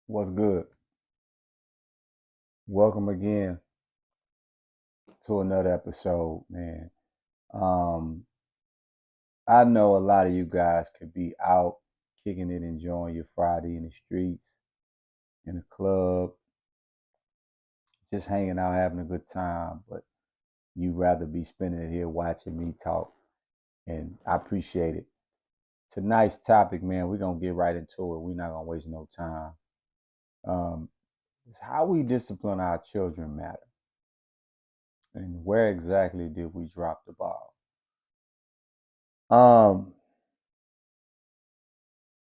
What's good? Welcome again to another episode, man. Um, I know a lot of you guys could be out kicking it, enjoying your Friday in the streets, in the club, just hanging out, having a good time, but you'd rather be spending it here watching me talk, and I appreciate it. Tonight's topic, man, we're gonna get right into it. We're not gonna waste no time. Um, it's how we discipline our children matter, and where exactly did we drop the ball? Um,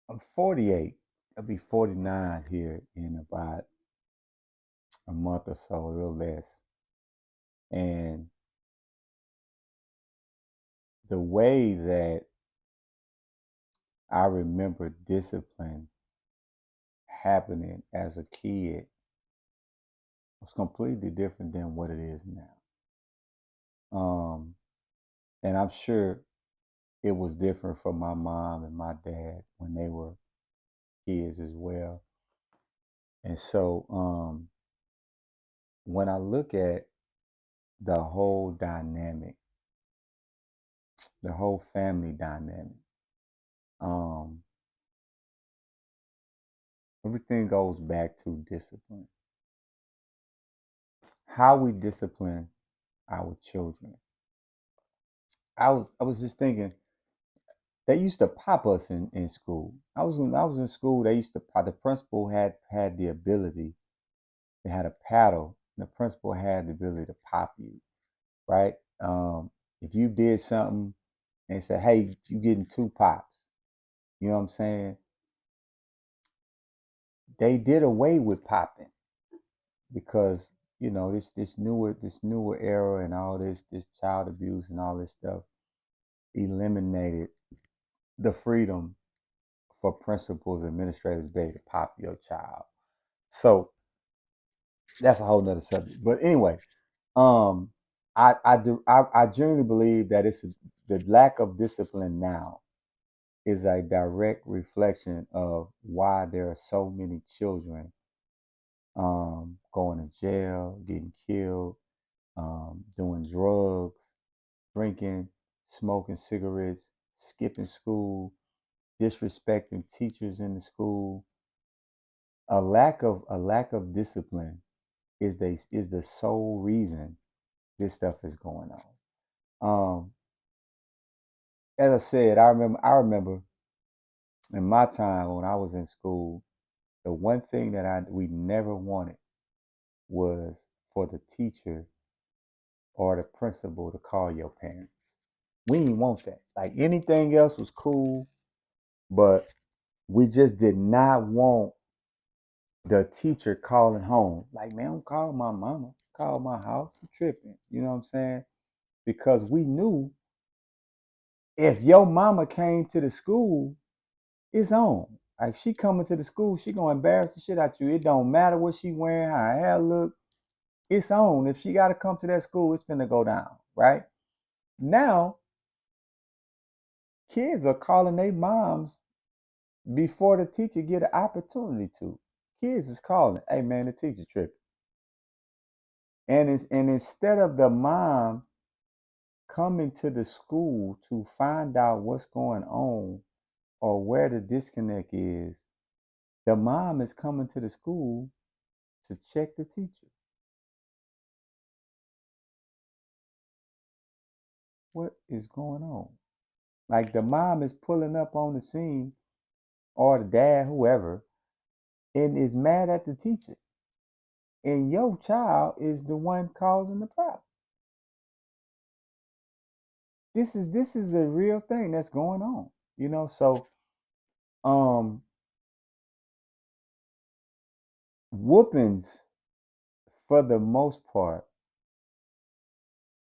I'm 48. I'll be 49 here in about a month or so, a little less. And the way that I remember discipline happening as a kid was completely different than what it is now. And I'm sure it was different for my mom and my dad when they were kids as well. And so when I look at the whole dynamic, the whole family dynamic, um, everything goes back to discipline. How we discipline our children. I was just thinking, They used to pop us in school. I was in school. They used to pop. The principal had the ability. They had a paddle. The principal had the ability to pop you, right? If you did something and said, "Hey, you getting two pops," you know what I'm saying? They did away with popping because this newer era and all this child abuse and all this stuff eliminated the freedom for principals and administrators to be able to pop your child. So that's a whole nother subject. But anyway, um, I genuinely believe that the lack of discipline now is a direct reflection of why there are so many children going to jail, getting killed, doing drugs, drinking, smoking cigarettes, skipping school, disrespecting teachers in the school. A lack of discipline is the sole reason this stuff is going on. As I said, I remember in my time when I was in school, the one thing that we never wanted was for the teacher or the principal to call your parents. We didn't want that. Like anything else was cool, but we just did not want the teacher calling home. Like, man, don't call my mama, call my house, I'm tripping. You know what I'm saying? Because we knew if your mama came to the school, it's on. Like she coming to the school, she gonna embarrass the shit out you. It don't matter what she wearing, how her hair look, it's on. If she gotta come to that school, it's finna go down, right? Now, kids are calling their moms before the teacher get an opportunity to. Kids is calling, hey man, the teacher tripping. And instead of the mom coming to the school to find out what's going on or where the disconnect is, the mom is coming to the school to check the teacher. What is going on? Like the mom is pulling up on the scene or the dad, whoever, and is mad at the teacher. And your child is the one causing the problem. This is a real thing that's going on. So um whoopings for the most part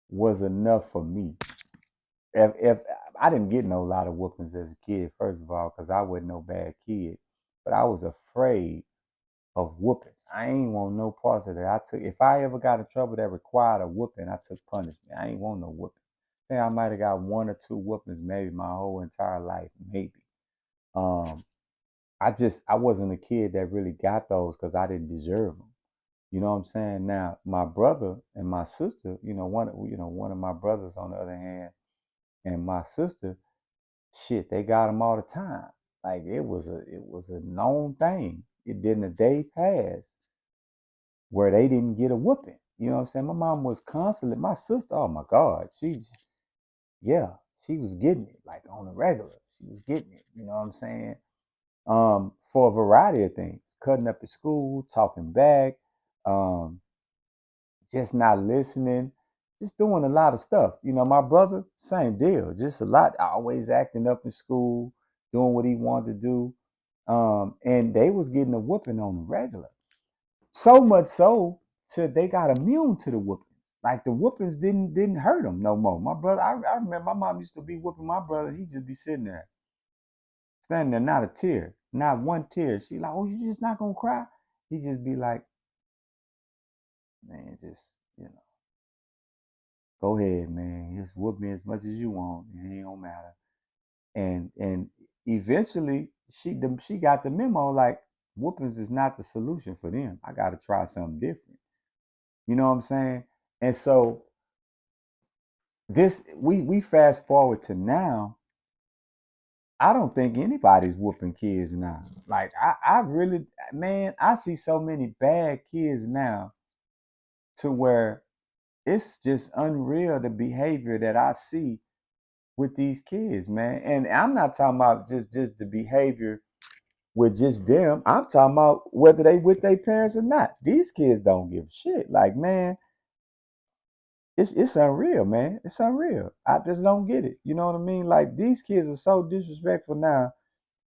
was enough for me. If I didn't get no lot of whoopings as a kid, first of all, because I wasn't no bad kid, but I was afraid of whoopings. I ain't want no parts of that. If I ever got in trouble that required a whooping, I took punishment. I ain't want no whooping. I think I might have got one or two whoopings maybe my whole entire life, maybe. Um, I wasn't a kid that really got those because I didn't deserve them. You know what I'm saying? Now, my brother and my sister, one of my brothers on the other hand, and my sister, shit, they got them all the time. Like it was a known thing. It didn't a day pass where they didn't get a whooping. You know what I'm saying? My mom was constantly, my sister, oh my God, yeah, she was getting it like on a regular. She was getting it, you know what I'm saying? For a variety of things, cutting up at school, talking back, um, just not listening, just doing a lot of stuff. My brother, same deal, just a lot, always acting up in school, doing what he wanted to do. And they was getting a whooping on the regular. So much so till they got immune to the whoopings. Like the whoopings didn't hurt them no more. My brother, I remember my mom used to be whooping my brother. He'd just be sitting there, standing there, not a tear, not one tear. She like, oh, you just not gonna cry? He just be like, man, just you know, go ahead, man. Just whoop me as much as you want. It ain't gonna matter. And eventually she got the memo like whoopings is not the solution for them. I got to try something different. You know what I'm saying? And so this we fast forward to now. I don't think anybody's whooping kids now. Like I really, man, I see so many bad kids now to where it's just unreal the behavior that I see with these kids, man. And I'm not talking about just the behavior with just them. I'm talking about whether they with their parents or not. These kids don't give a shit. Like, man, it's unreal, man. It's unreal. I just don't get it. You know what I mean? Like, these kids are so disrespectful now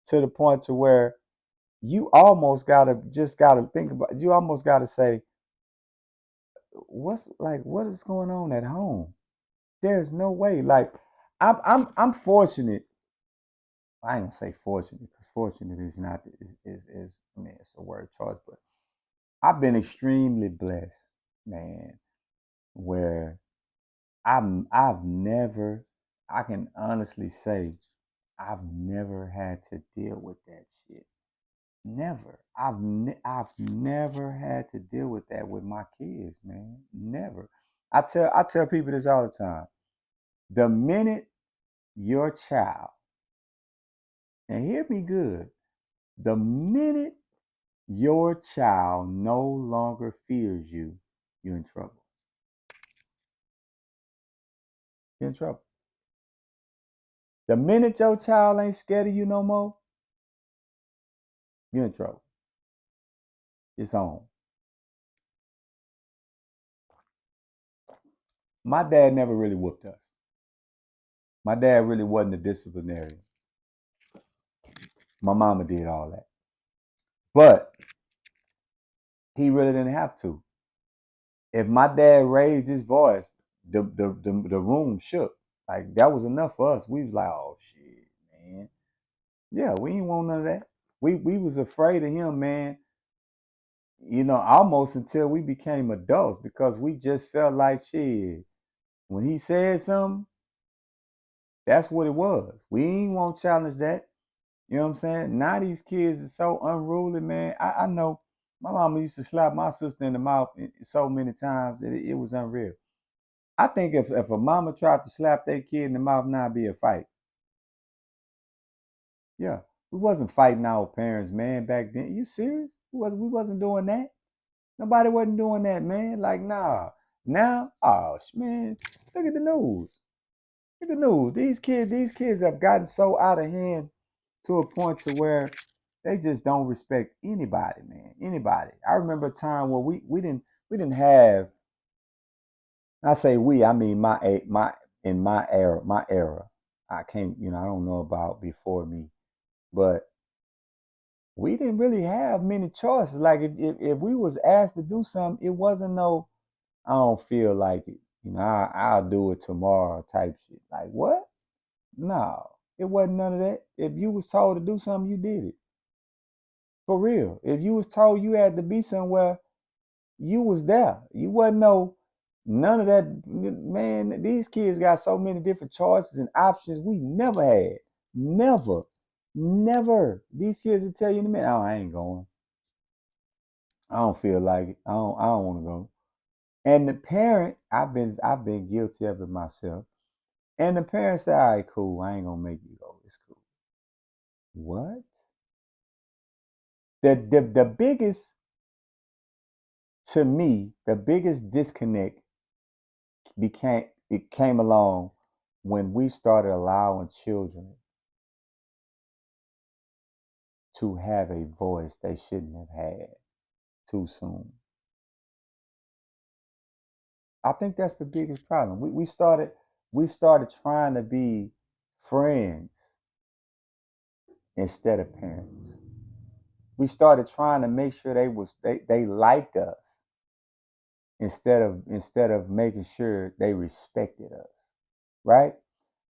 to the point to where you almost gotta think about. You almost gotta say, what is going on at home? There's no way. Like, I'm fortunate. I ain't gonna say fortunate because fortunate is not is I mean it's a word choice, but I've been extremely blessed, man, where I've never, I can honestly say I've never had to deal with that shit. Never. I've never had to deal with that with my kids, man. Never. I tell people this all the time. The minute your child, and hear me good, the minute your child no longer fears you, you're in trouble. You're in trouble. The minute your child ain't scared of you no more, you're in trouble. It's on. My dad never really whooped us. My dad really wasn't a disciplinarian. My mama did all that. But he really didn't have to. If my dad raised his voice, the room shook. Like, that was enough for us. We was like, oh shit, man. Yeah, we ain't want none of that. We was afraid of him, man, almost until we became adults because we just felt like shit. When he said something, that's what it was. We ain't want to challenge that. You know what I'm saying? Now these kids are so unruly, man. I know my mama used to slap my sister in the mouth so many times that it was unreal. I think if a mama tried to slap their kid in the mouth now, it'd be a fight. Yeah. We wasn't fighting our parents, man, back then. You serious? We wasn't doing that. Nobody wasn't doing that, man. Like, nah. Now, oh man, look at the news. Look at the news. These kids have gotten so out of hand to a point to where they just don't respect anybody, man. Anybody. I remember a time where we didn't have. I say we. I mean my in my era. I can't. I don't know about before me, but we didn't really have many choices. Like, if we was asked to do something, it wasn't no, I don't feel like it. I'll do it tomorrow type shit. Like, what? No, it wasn't none of that. If you was told to do something, you did it. For real. If you was told you had to be somewhere, you was there. You wasn't none of that. Man, these kids got so many different choices and options we never had. Never. Never. These kids will tell you in a minute, oh, I ain't going. I don't feel like it. I don't want to go. And the parent, I've been guilty of it myself. And the parents say, all right, cool, I ain't gonna make you go. It's cool. What? The biggest, to me, the biggest disconnect it came along when we started allowing children to have a voice they shouldn't have had too soon. I think that's the biggest problem. We started trying to be friends instead of parents. We started trying to make sure they liked us instead of making sure they respected us. Right?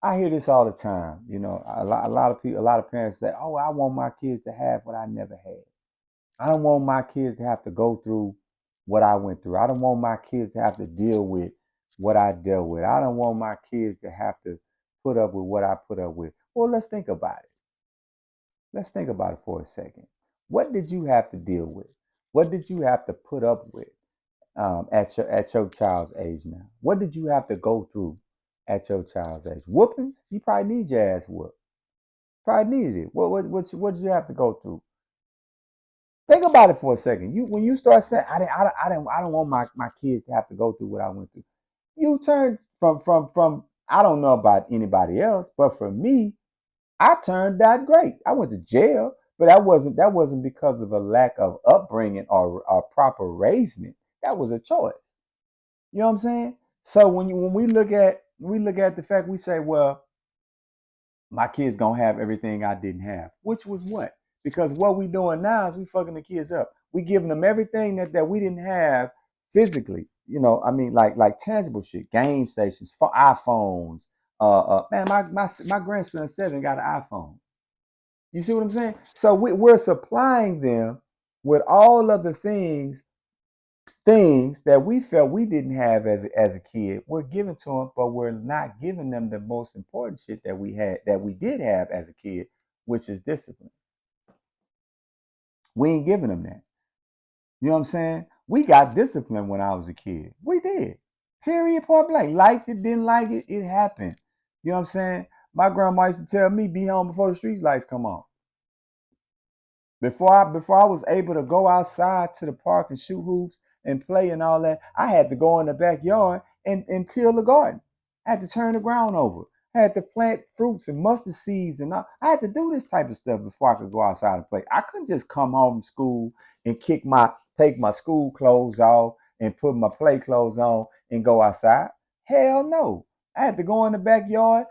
I hear this all the time. A lot of people, a lot of parents say, "Oh, I want my kids to have what I never had. I don't want my kids to have to go through what I went through. I don't want my kids to have to deal with what I dealt with. I don't want my kids to have to put up with what I put up with." Well, let's think about it. Let's think about it for a second. What did you have to deal with? What did you have to put up with at your child's age now? What did you have to go through at your child's age? Whoopings? You probably need your ass whooped. Probably needed it. What did you have to go through? Think about it for a second. When you start saying, I don't want my kids to have to go through what I went through. You turned from I don't know about anybody else, but for me, I turned out great. I went to jail, but that wasn't because of a lack of upbringing or proper raisement. That was a choice. You know what I'm saying? So when we look at the fact, we say, well, my kids gonna have everything I didn't have, which was what? Because what we doing now is we fucking the kids up. We giving them everything that we didn't have physically. You know, I mean, like tangible shit, game stations, for iPhones. Man, my grandson 7 got an iPhone. You see what I'm saying? So we're supplying them with all of the things that we felt we didn't have as a kid. We're giving to them, but we're not giving them the most important shit that we did have as a kid, which is discipline. We ain't giving them that. You know what I'm saying? We got discipline when I was a kid. We did. Period. Point blank. Liked it, didn't like it, it happened. You know what I'm saying? My grandma used to tell me, be home before the street lights come on. Before I was able to go outside to the park and shoot hoops and play and all that, I had to go in the backyard and till the garden. I had to turn the ground over. I had to plant fruits and mustard seeds and all. I had to do this type of stuff before I could go outside and play. I couldn't just come home from school and take my school clothes off and put my play clothes on and go outside. Hell no. I had to go in the backyard,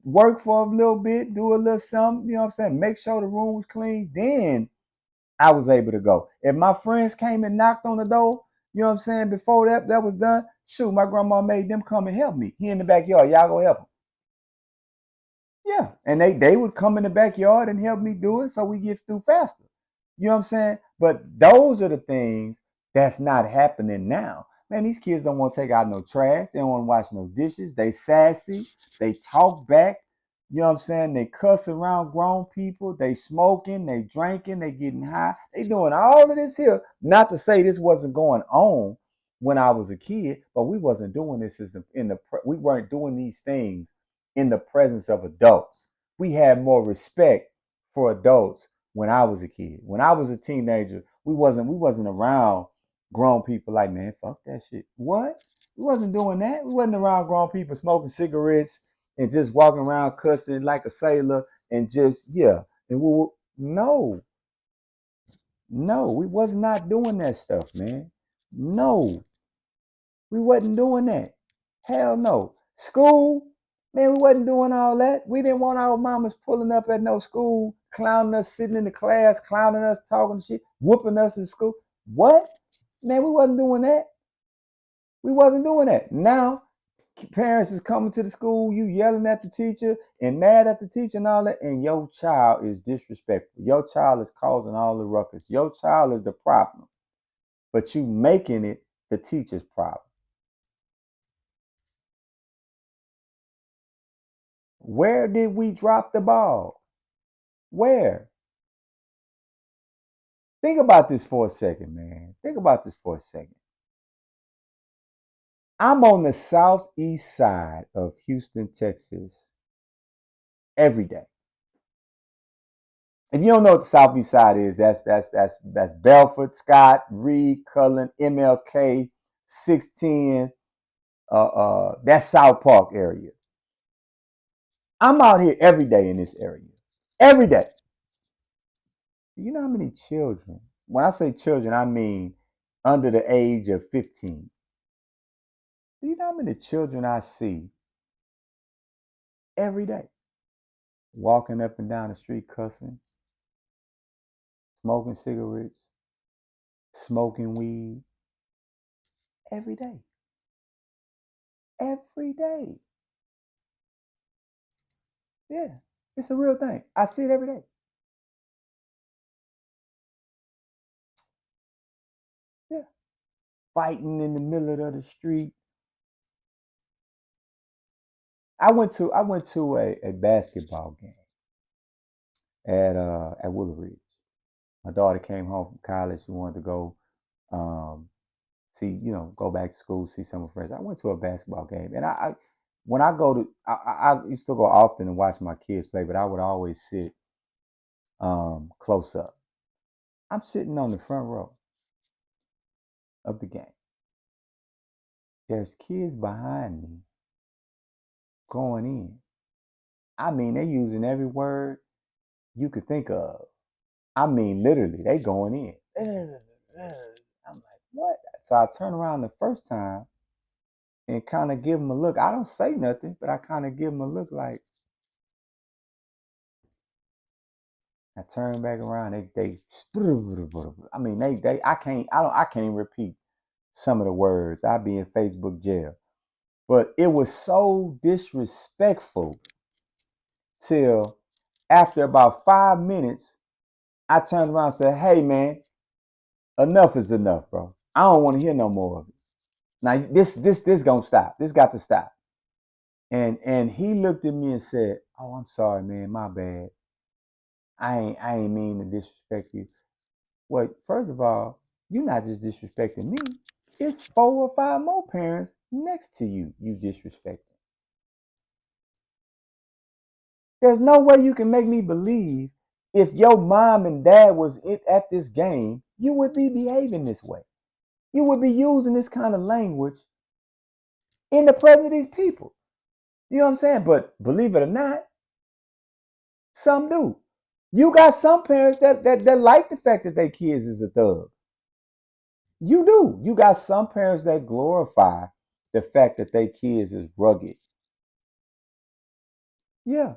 work for a little bit, do a little something, you know what I'm saying? Make sure the room was clean. Then I was able to go. If my friends came and knocked on the door, you know what I'm saying, before that was done, shoot, my grandma made them come and help me. He in the backyard, y'all go help him. Yeah, and they would come in the backyard and help me do it so we get through faster. You know what I'm saying? But those are the things that's not happening now. Man, these kids don't want to take out no trash. They don't want to wash no dishes. They sassy. They talk back. You know what I'm saying? They cuss around grown people. They smoking. They drinking. They getting high. They doing all of this here. Not to say this wasn't going on when I was a kid, but we wasn't doing this we weren't doing these things in the presence of adults. We had more respect for adults when I was a kid. When I was a teenager, we wasn't around grown people like, man, fuck that shit. What? We wasn't doing that. We wasn't around grown people smoking cigarettes and just walking around cussing like a sailor and just yeah. And no, no, we was not doing that stuff, man. No, we wasn't doing that. Hell no. School, man, we wasn't doing all that. We didn't want our mamas pulling up at no school, clowning us, sitting in the class, clowning us, talking shit, whooping us in school. What? Man, we wasn't doing that. We wasn't doing that. Now, parents is coming to the school, you yelling at the teacher and mad at the teacher and all that, and your child is disrespectful. Your child is causing all the ruckus. Your child is the problem, but you making it the teacher's problem. Where did we drop the ball? Where? Think about this for a second, man. Think about this for a second. I'm on the southeast side of Houston, Texas every day. If you don't know what the southeast side is, that's Belford, Scott, Reed, Cullen, MLK, 610. That's South Park area. I'm out here every day in this area. Every day. Do you know how many children? When I say children, I mean under the age of 15. Do you know how many children I see every day walking up and down the street cussing, smoking cigarettes, smoking weed every day? Every day. Yeah, it's a real thing. I see it every day. Yeah, fighting in the middle of the street. I went to a basketball game at Willow Ridge. My daughter came home from college. She wanted to go um, go back to school, see some of her friends. I went to a basketball game, and I when I go to, I used to go often and watch my kids play, but I would always sit close up. I'm sitting on the front row of the game. There's kids behind me going in. I mean, they using every word you could think of. I mean, literally, they going in. I'm like, what? So I turn around the first time and kind of give them a look. I don't say nothing, but I kind of give them a look like, I turn back around. I mean, I can't repeat some of the words. I'd be in Facebook jail. But it was so disrespectful till after about 5 minutes, I turned around and said, hey man, enough is enough, bro. I don't want to hear no more of it. Now this gonna stop. This got to stop. And he looked at me and said, oh, I'm sorry, man, my bad. I ain't mean to disrespect you. Well, first of all, you're not just disrespecting me. It's 4 or 5 more parents next to you disrespecting. There's no way you can make me believe if your mom and dad was at this game, you would be behaving this way. You would be using this kind of language in the presence of these people. You know what I'm saying? But believe it or not, some do. You got some parents that like the fact that their kids is a thug. You do. You got some parents that glorify the fact that their kids is rugged. Yeah.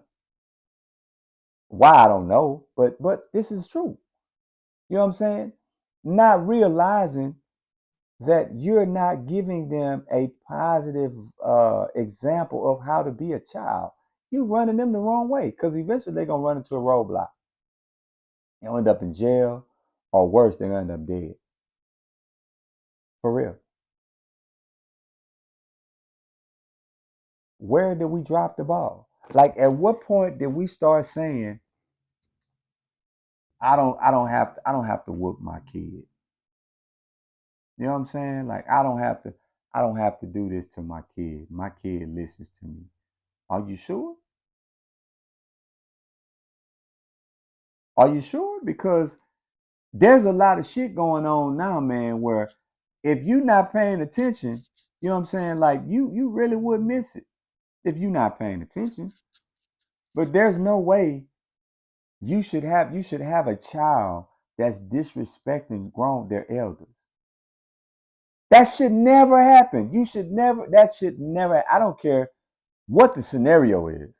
Why I don't know, but this is true. You know what I'm saying? Not realizing that you're not giving them a positive example of how to be a child. You're running them the wrong way because eventually they're gonna run into a roadblock. They'll end up in jail, or worse, they're gonna end up dead. For real. Where did we drop the ball? Like, at what point did we start saying, I don't have to whoop my kid? You know what I'm saying? Like, I don't have to do this to my kid. My kid listens to me. Are you sure? Are you sure? Because there's a lot of shit going on now, man, where if you're not paying attention, you know what I'm saying? Like, you really would miss it if you're not paying attention. But there's no way you should have a child that's disrespecting grown their elders. That should never happen. That should never, I don't care what the scenario is.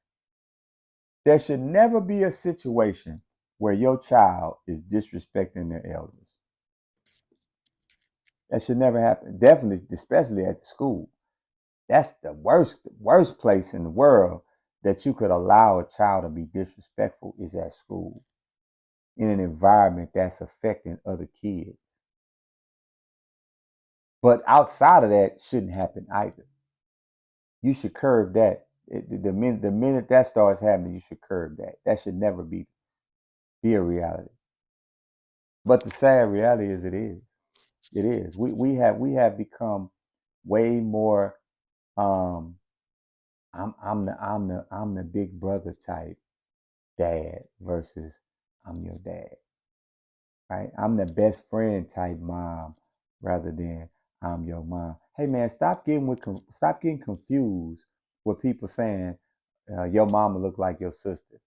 There should never be a situation where your child is disrespecting their elders. That should never happen. Definitely, especially at the school. That's the worst place in the world that you could allow a child to be disrespectful is at school, in an environment that's affecting other kids. But outside of that, shouldn't happen either. You should curb that. The minute that starts happening, you should curb that. That should never be a reality. But the sad reality is, it is. It is. We have become way more. Um, I'm the big brother type dad versus I'm your dad, right? I'm the best friend type mom rather than I'm your mom. Hey man, stop getting confused with people saying your mama look like your sister.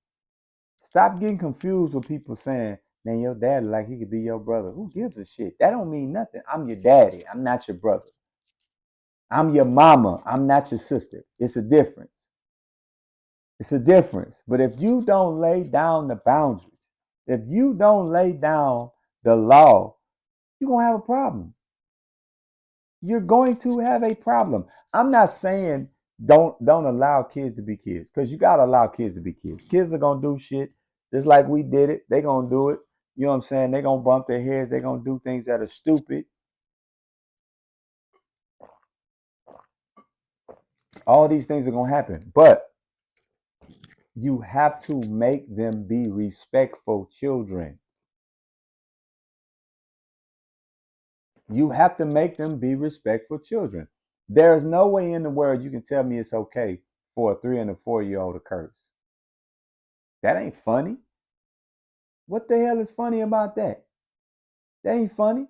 Stop getting confused with people saying, man, your dad like he could be your brother. Who gives a shit? That don't mean nothing. I'm your daddy. I'm not your brother. I'm your mama. I'm not your sister. It's a difference. It's a difference. But if you don't lay down the boundaries, if you don't lay down the law, you're going to have a problem. You're going to have a problem. I'm not saying don't allow kids to be kids, because you got to allow kids to be kids. Kids are going to do shit just like we did it. They're going to do it. You know what I'm saying? They're going to bump their heads. They're going to do things that are stupid. All these things are going to happen. But you have to make them be respectful children. You have to make them be respectful children. There's no way in the world you can tell me it's okay for a 3 and a 4 year old to curse. That ain't funny. What the hell is funny about that? That ain't funny.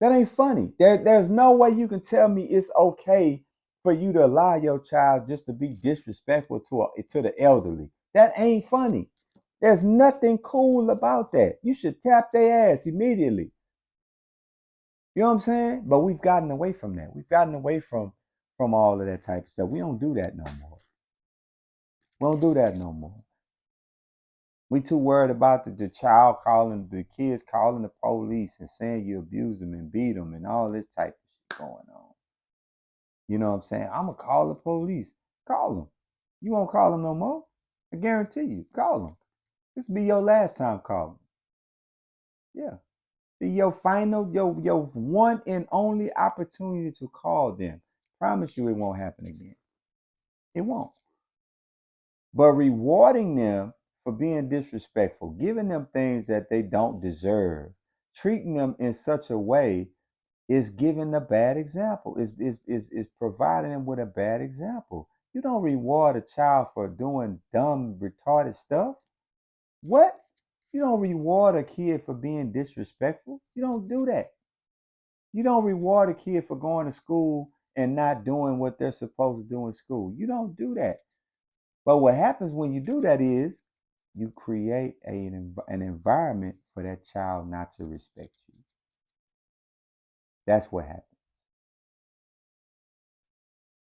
That ain't funny. There's no way you can tell me it's okay for you to allow your child just to be disrespectful to the elderly. That ain't funny. There's nothing cool about that. You should tap their ass immediately. You know what I'm saying? But we've gotten away from that. We've gotten away from all of that type of stuff. We don't do that no more. We don't do that no more. We too worried about the child calling, the kids calling the police and saying you abuse them and beat them and all this type of shit going on. You know what I'm saying? I'm going to call the police. Call them. You won't call them no more. I guarantee you. Call them. This will be your last time calling. Yeah. Be your final, your one and only opportunity to call them. Promise you it won't happen again. It won't. But rewarding them for being disrespectful, giving them things that they don't deserve, treating them in such a way is giving a bad example, is providing them with a bad example. You don't reward a child for doing dumb, retarded stuff. What? You don't reward a kid for being disrespectful. You don't do that. You don't reward a kid for going to school and not doing what they're supposed to do in school. You don't do that. But what happens when you do that is you create an environment for that child not to respect you. That's what happens.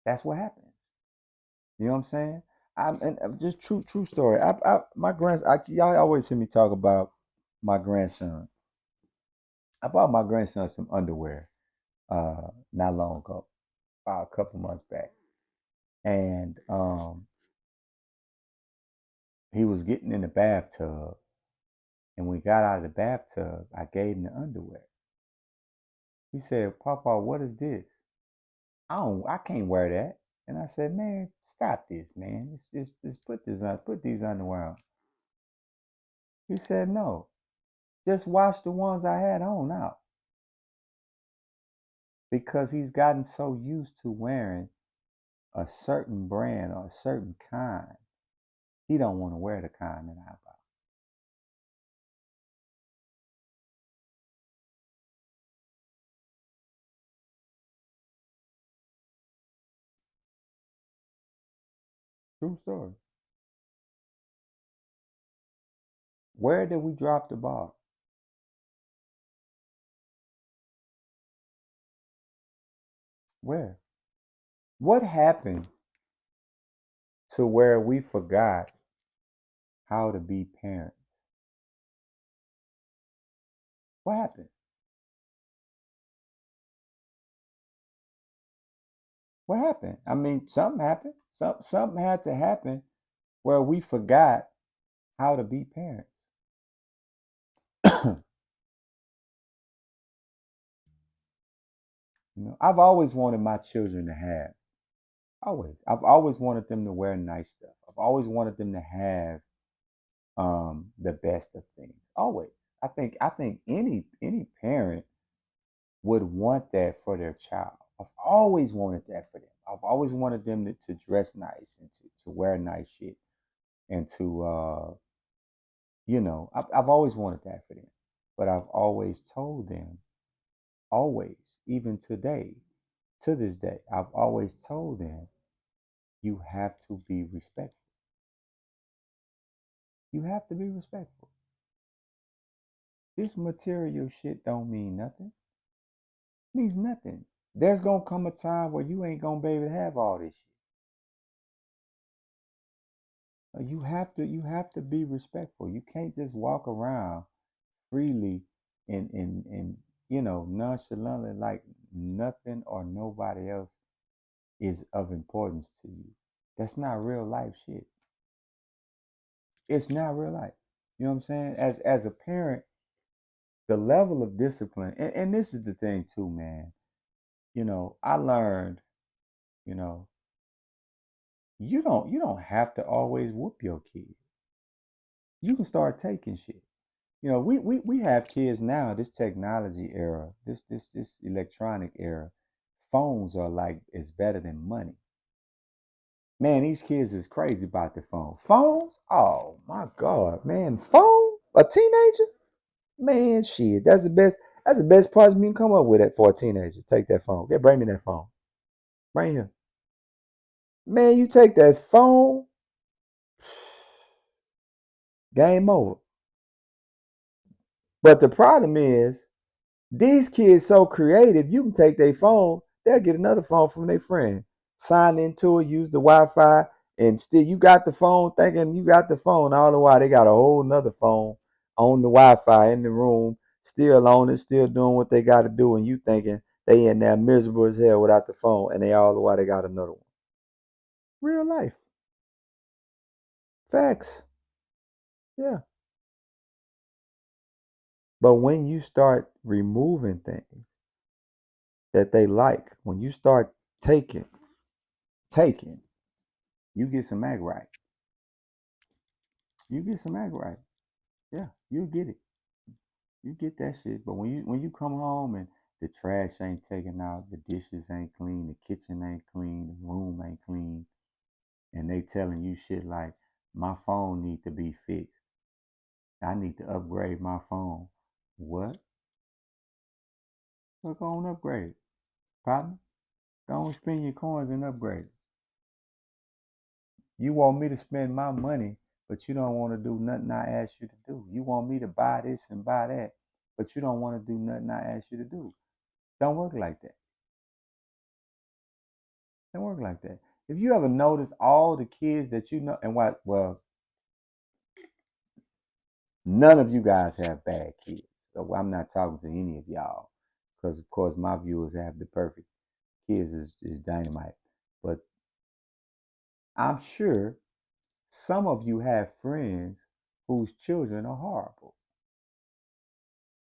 That's what happens. You know what I'm saying? And just true story. My grandson. Y'all always hear me talk about my grandson. I bought my grandson some underwear not long ago, about a couple months back, and he was getting in the bathtub, and when we got out of the bathtub, I gave him the underwear. He said, "Papa, what is this? I can't wear that." And I said, "Man, stop this, man. Just put these underwear on." He said, "No, just wash the ones I had on out." Because he's gotten so used to wearing a certain brand or a certain kind, he don't want to wear the kind that I buy. True story. Where did we drop the ball? Where? What happened to where we forgot how to be parents? What happened? What happened? I mean, something happened. Something had to happen where we forgot how to be parents. I've always wanted my children to have. Always. I've always wanted them to wear nice stuff. I've always wanted them to have the best of things. Always. I think any parent would want that for their child. I've always wanted that for them. I've always wanted them to dress nice and to wear nice shit and to I've always wanted that for them. But I've always told them, always, even today, to this day, I've always told them, you have to be respectful. You have to be respectful. This material shit don't mean nothing. It means nothing. There's gonna come a time where you ain't gonna be able to have all this shit. You have to be respectful. You can't just walk around freely and nonchalantly like nothing or nobody else is of importance to you. That's not real life shit. It's not real life. You know what I'm saying? As a parent, the level of discipline, and this is the thing too, man. I learned, you know, you don't have to always whoop your kid. You can start taking shit. We have kids now, this technology era, this electronic era. Phones are like it's better than money. Man, these kids is crazy about the phone. Phones? Oh my God, man. Phone? A teenager? Man, shit. That's the best price we can come up with it for a teenager. Take that phone. Bring me that phone. Bring here. Man, you take that phone, game over. But the problem is, these kids so creative, you can take their phone, they'll get another phone from their friend, sign into it, use the Wi-Fi, and still you got the phone thinking you got the phone. All the while they got a whole nother phone on the Wi-Fi in the room, still on it, still doing what they got to do, and you thinking they in there miserable as hell without the phone, and they all the while they got another one. Real life. Facts. Yeah. But when you start removing things that they like, when you start taking, you get some act right. You get some act right. Yeah, you get it. You get that shit. But when you come home and the trash ain't taken out, the dishes ain't clean, the kitchen ain't clean, the room ain't clean, and they telling you shit like my phone need to be fixed. I need to upgrade my phone. What? Well, go on upgrade, partner. Go on spend your coins and upgrade. You want me to spend my money, but you don't want to do nothing I ask you to do. You want me to buy this and buy that, but you don't want to do nothing I ask you to do. Don't work like that. Don't work like that. If you ever notice all the kids that you know, and what, well, none of you guys have bad kids. So I'm not talking to any of y'all because, of course, my viewers have the perfect kids is dynamite. But I'm sure some of you have friends whose children are horrible.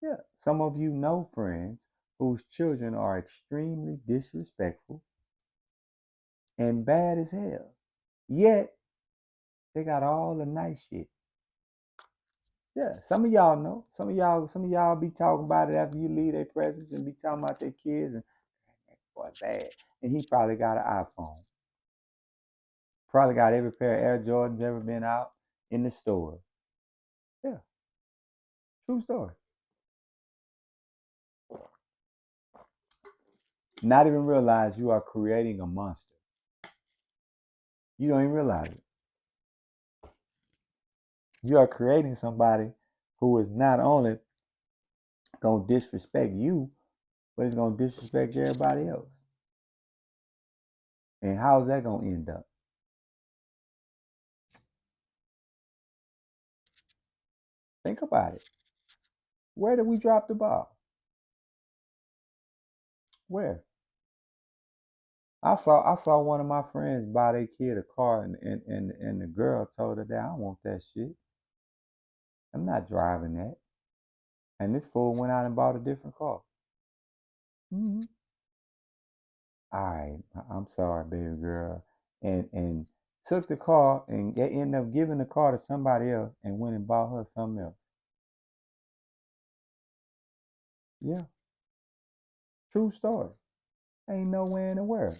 Yeah, some of you know friends whose children are extremely disrespectful and bad as hell. Yet they got all the nice shit. Yeah, some of y'all know. Some of y'all be talking about it after you leave their presence and be talking about their kids and that boy bad. And he probably got an iPhone. Probably got every pair of Air Jordans ever been out in the store. Yeah, true story. Not even realize you are creating a monster. You don't even realize it. You are creating somebody who is not only gonna disrespect you, but it's gonna disrespect everybody else. And how's that gonna end up? Think about it. Where did we drop the ball? Where? I saw one of my friends buy their kid a car and the girl told her that I don't want that shit. I'm not driving that. And this fool went out and bought a different car. Mm-hmm. All right, I'm sorry, baby girl. And took the car and they ended up giving the car to somebody else and went and bought her something else. Yeah, true story. Ain't nowhere in the world.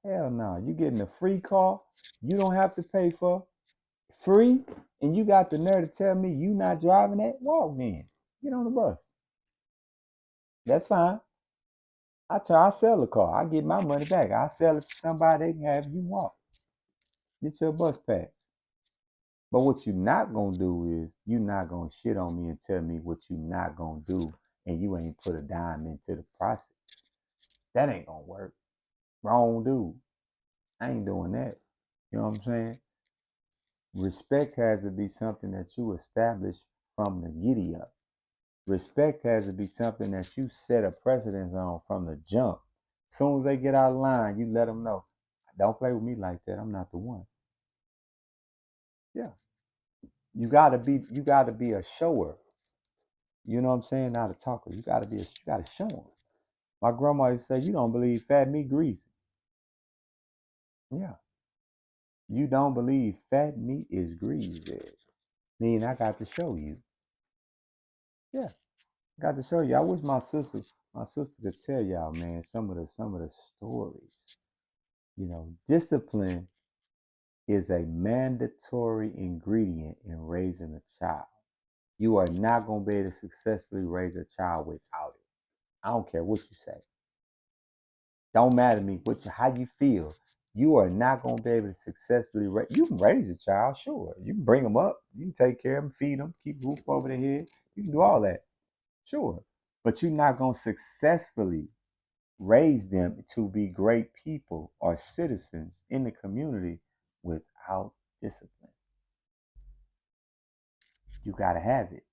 Hell no. You getting a free car you don't have to pay for free, and you got the nerve to tell me you not driving that? Walk then. Get on the bus. That's fine. I sell the car. I get my money back. I sell it to somebody. They can have you walk. Get your bus pass. But what you not gonna do is you not gonna shit on me and tell me what you not gonna do, and you ain't put a dime into the process. That ain't gonna work. Wrong dude. I ain't doing that. You know what I'm saying? Respect has to be something that you establish from the giddy up. Respect has to be something that you set a precedence on from the jump. As soon as they get out of line, you let them know, don't play with me like that. I'm not the one. Yeah, you gotta be a shower. You know what I'm saying? Not a talker. You gotta show them. My grandma used to say, you don't believe fat meat greasy. Yeah, you don't believe fat meat is greasy. Mean I got to show you. Yeah, I got to show you. I wish my sister could tell y'all, man, some of the stories. Discipline is a mandatory ingredient in raising a child. You are not going to be able to successfully raise a child without it. I don't care what you say. Don't matter to me how you feel. you are not going to be able to successfully raise. You can raise a child, sure. You can bring them up. You can take care of them, feed them, keep a roof over their head. You can do all that, sure. But you're not going to successfully raise them to be great people or citizens in the community without discipline. You got to have it.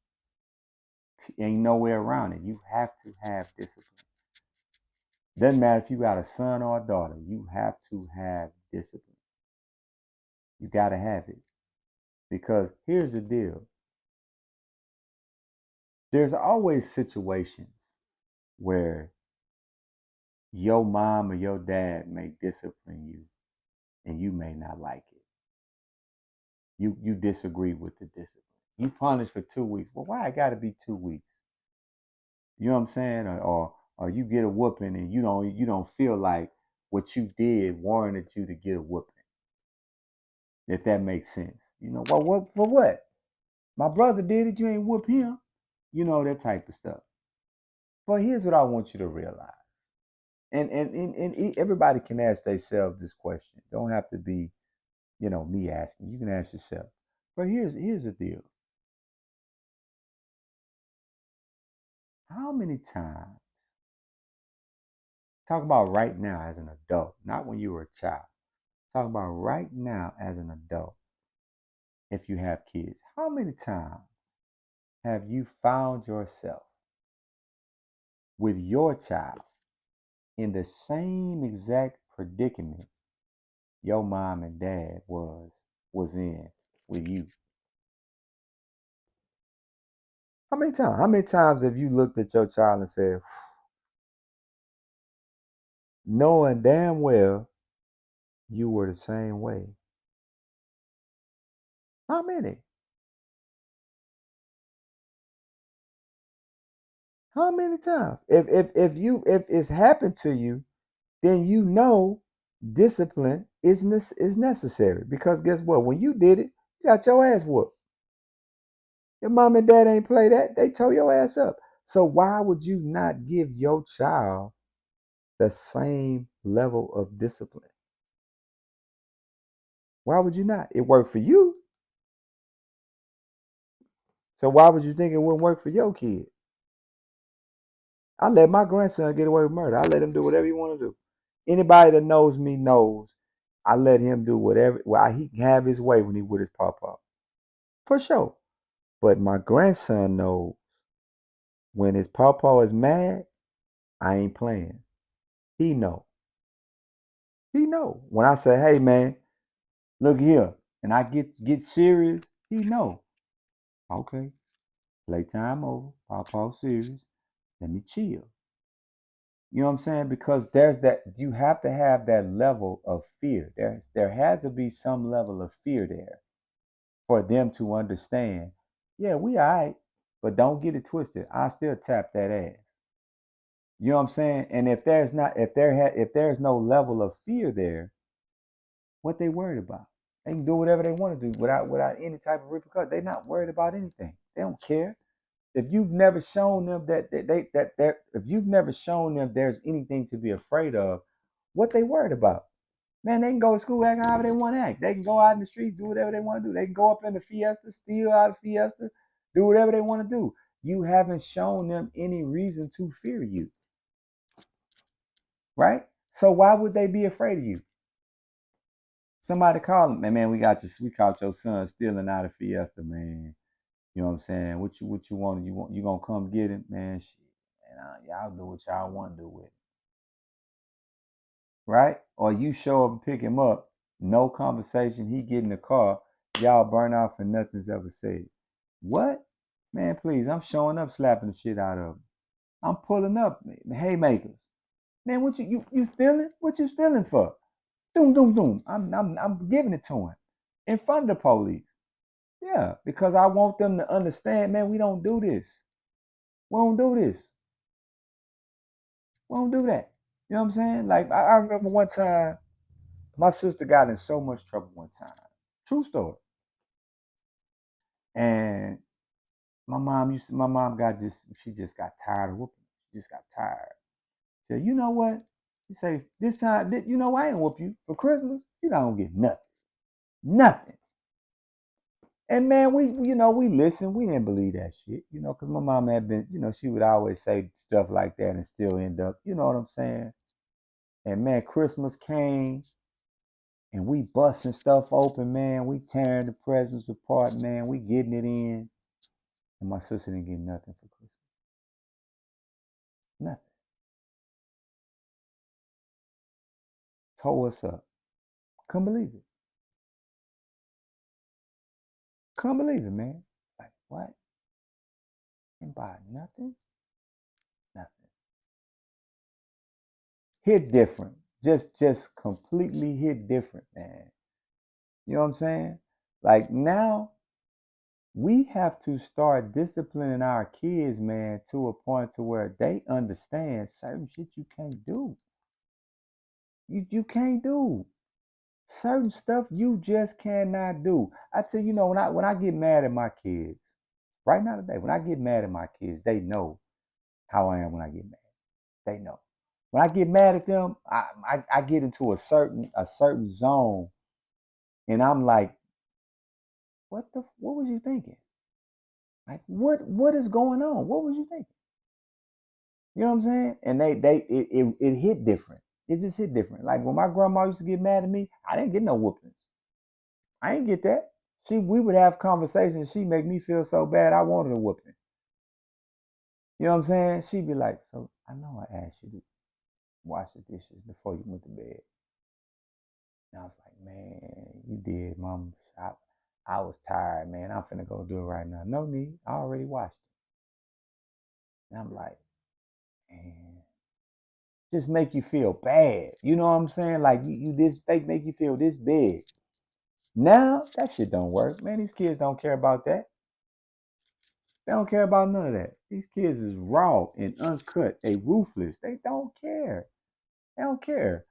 Ain't no way around it. You have to have discipline. Doesn't matter if you got a son or a daughter, you have to have discipline. You got to have it. Because here's the deal, there's always situations where your mom or your dad may discipline you and you may not like it. You disagree with the discipline. You punish for 2 weeks. Well, why it got to be 2 weeks? You know what I'm saying? Or you get a whooping and you don't feel like what you did warranted you to get a whooping. If that makes sense. Well, what for what? My brother did it, you ain't whoop him. That type of stuff. But here's what I want you to realize. And everybody can ask themselves this question. Don't have to be, me asking. You can ask yourself. But here's the deal. How many times, talk about right now as an adult, not when you were a child. Talk about right now as an adult, if you have kids. How many times have you found yourself with your child in the same exact predicament your mom and dad was in with you? How many times? How many times have you looked at your child and said, knowing damn well you were the same way? How many? How many times? If it's happened to you, then discipline is necessary. Because guess what? When you did it, you got your ass whooped. Your mom and dad ain't play that. They tore your ass up. So why would you not give your child the same level of discipline? Why would you not? It worked for you. So why would you think it wouldn't work for your kid? I let my grandson get away with murder. I let him do whatever he want to do. Anybody that knows me knows I let him do whatever. Well, he can have his way when he with his papa, for sure. But my grandson knows when his papa is mad, I ain't playing. He know. He know. When I say, "Hey man, look here," and I get serious, he know. Okay, playtime over. Papa serious. Let me chill. You know what I'm saying? Because there's that, you have to have that level of fear. There has to be some level of fear there for them to understand. Yeah, we all right, but don't get it twisted. I still tap that ass. You know what I'm saying? And if there's no level of fear there, what they worried about? They can do whatever they want to do without any type of repercussion. They're not worried about anything. They don't care. If you've never shown them if you've never shown them there's anything to be afraid of, what they worried about? Man, they can go to school act however they want to act. They can go out in the streets, do whatever they want to do. They can go up in the Fiesta, steal out of Fiesta, do whatever they want to do. You haven't shown them any reason to fear you, right? So why would they be afraid of you? Somebody call them, man, we caught your son stealing out of Fiesta, man. You know what I'm saying? What you want? You gonna come get him, man? Shit, man, y'all do what y'all want to do with it, right? Or you show up and pick him up, no conversation. He get in the car, y'all burn out for nothing's ever said. What? Man, please, I'm showing up, slapping the shit out of him. I'm pulling up, haymakers. Man, what you stealing? What you stealing for? Doom, doom, doom. I'm giving it to him in front of the police. Yeah, because I want them to understand, man, we don't do this. We don't do this. We don't do that. You know what I'm saying? Like I remember one time, my sister got in so much trouble one time. True story. And my mom got she just got tired of whooping. She just got tired. She said, you know what? You say, this time, you know, I ain't whoop you for Christmas. You don't get nothing. Nothing. And man, we listen. We didn't believe that shit, because my mom had been, she would always say stuff like that and still end up, you know what I'm saying? And man, Christmas came and we busting stuff open, man. We tearing the presents apart, man. We getting it in. And my sister didn't get nothing for Christmas. Nothing. Tore us up. Couldn't believe it. Couldn't believe it, man. Like, what? Didn't buy nothing? Nothing. Hit different. Just completely hit different, man. You know what I'm saying? Like now, we have to start disciplining our kids, man, to a point to where they understand certain shit you can't do. You can't do certain stuff you just cannot do. I tell you, when I get mad at my kids, right now today, when I get mad at my kids, they know how I am when I get mad. They know. When I get mad at them, I get into a certain zone, and I'm like, what was you thinking? Like what is going on? What was you thinking? You know what I'm saying? And it hit different. It just hit different. Like when my grandma used to get mad at me, I didn't get no whoopings. I didn't get that. We would have conversations. She make me feel so bad. I wanted a whooping. You know what I'm saying? She'd be like, "So I know I asked you to wash the dishes before you went to bed." And I was like, "Man, you did, Mom. I was tired, man. I'm finna go do it right now. No need. I already washed it." And I'm like, man, just make you feel bad. You know what I'm saying? Like you this fake make you feel this big. Now that shit don't work, man. These kids don't care about that. They don't care about none of that. These kids is raw and uncut. They ruthless. They don't care. They don't care.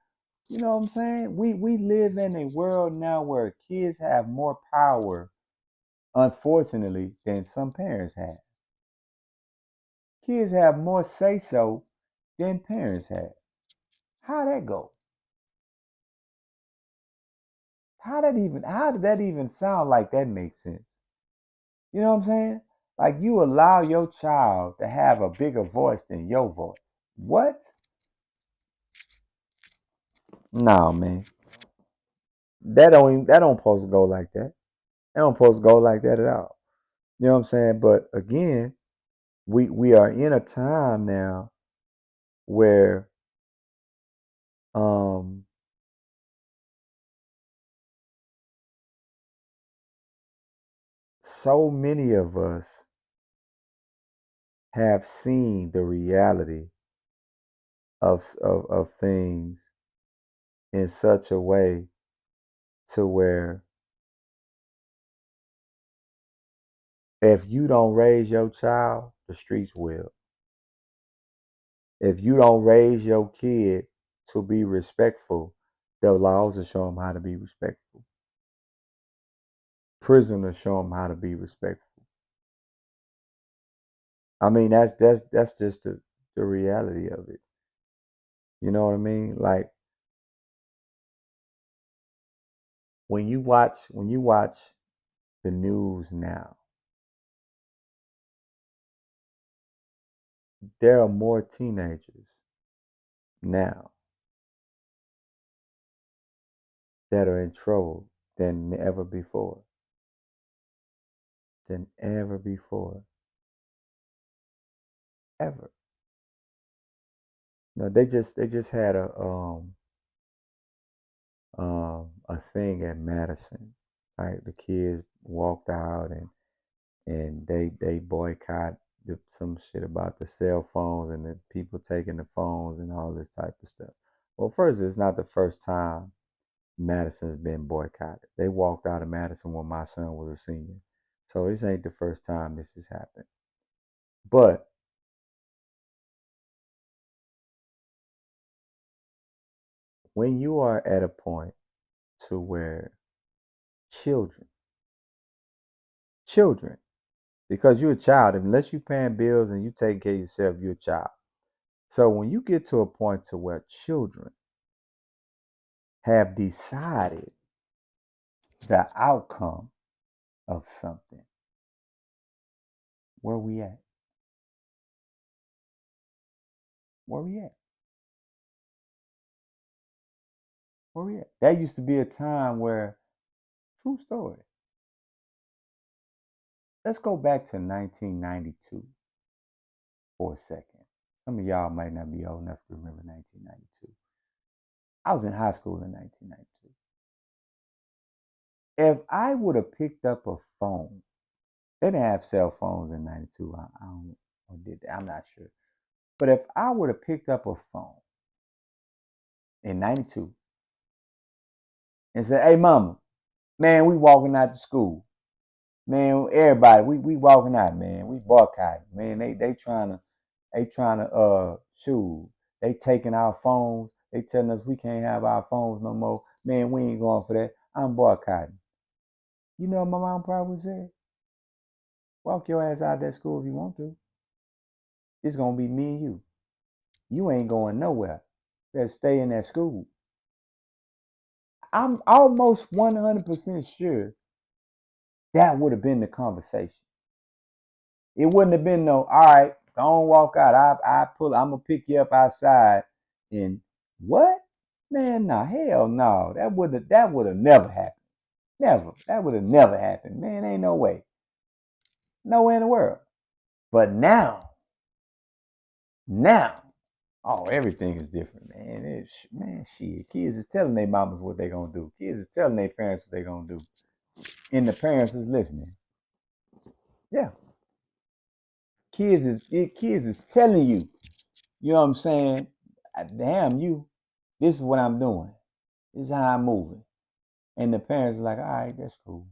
You know what I'm saying? We live in a world now where kids have more power, unfortunately, than some parents have. Kids have more say so than parents have. How that go? How did that even sound like that makes sense? You know what I'm saying? Like you allow your child to have a bigger voice than your voice. What? No, man. That don't supposed to go like that. That don't supposed to go like that at all. You know what I'm saying? But again, we are in a time now where um so many of us have seen the reality of things in such a way to where if you don't raise your child, the streets will. If you don't raise your kid to be respectful, the laws will show them how to be respectful. Prison will show them how to be respectful. I mean, that's just the reality of it. You know what I mean? Like when you watch the news now, there are more teenagers now that are in trouble than ever before. Than ever before. Ever. No, they just had a thing at Madison. Right, the kids walked out and they boycott some shit about the cell phones and the people taking the phones and all this type of stuff. Well, first, it's not the first time Madison's been boycotted. They walked out of Madison when my son was a senior, so this ain't the first time this has happened. But when you are at a point to where children, children, because you're a child, unless you're paying bills and you taking care of yourself, you're a child. So when you get to a point to where children have decided the outcome of something, where we at? Where we at? Where we at? That used to be a time where, true story. Let's go back to 1992 for a second. Some of y'all might not be old enough to remember 1992. I was in high school in 1992. If I would have picked up a phone, they didn't have cell phones in 92. I don't or did that. I'm not sure. But if I would have picked up a phone in 92 and said, hey, mama, man, we walking out to school. Man, everybody, we walking out, man. We boycotting. Man, they trying to shoot. They taking our phones. They telling us we can't have our phones no more. Man, we ain't going for that. I'm boycotting. You know what my mom probably said? Walk your ass out of that school if you want to. It's gonna be me and you. You ain't going nowhere. You better stay in that school. I'm almost 100% sure that would have been the conversation. It wouldn't have been no, all right, don't walk out. I'm gonna pick you up outside. And what? Man, no, hell no. That would have never happened. Never. That would have never happened. Man, ain't no way. No way in the world. But now, oh, everything is different, man. Man, shit. Kids is telling their mamas what they gonna do. Kids is telling their parents what they gonna do. And the parents is listening. Yeah. Kids is telling you. You know what I'm saying? Damn you. This is what I'm doing. This is how I'm moving. And the parents are like, all right, that's cool.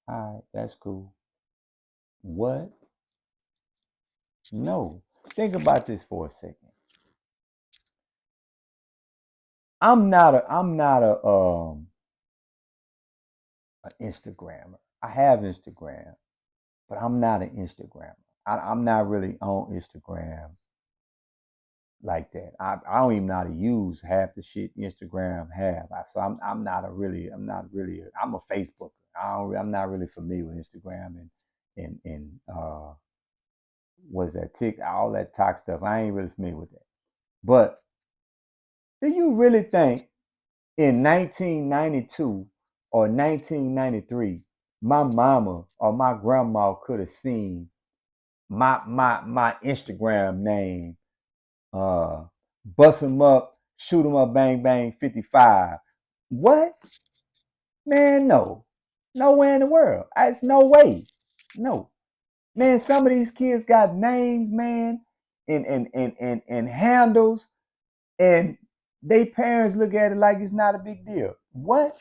All right, that's cool. What? No. Think about this for a second. I'm not a an Instagrammer. I have Instagram, but I'm not an Instagrammer. I'm not really on Instagram like that. I don't even know how to use half the shit Instagram have. I'm a Facebooker. I'm not really familiar with Instagram and what's that tick all that talk stuff. I ain't really familiar with that. But do you really think in 1992 or 1993 my mama or my grandma could have seen my Instagram name, uh, bust 'em up, shoot 'em up, bang bang 55? What? Man, no. Nowhere in the world. It's no way. No. Man, some of these kids got names, man, and handles, and they parents look at it like it's not a big deal. What?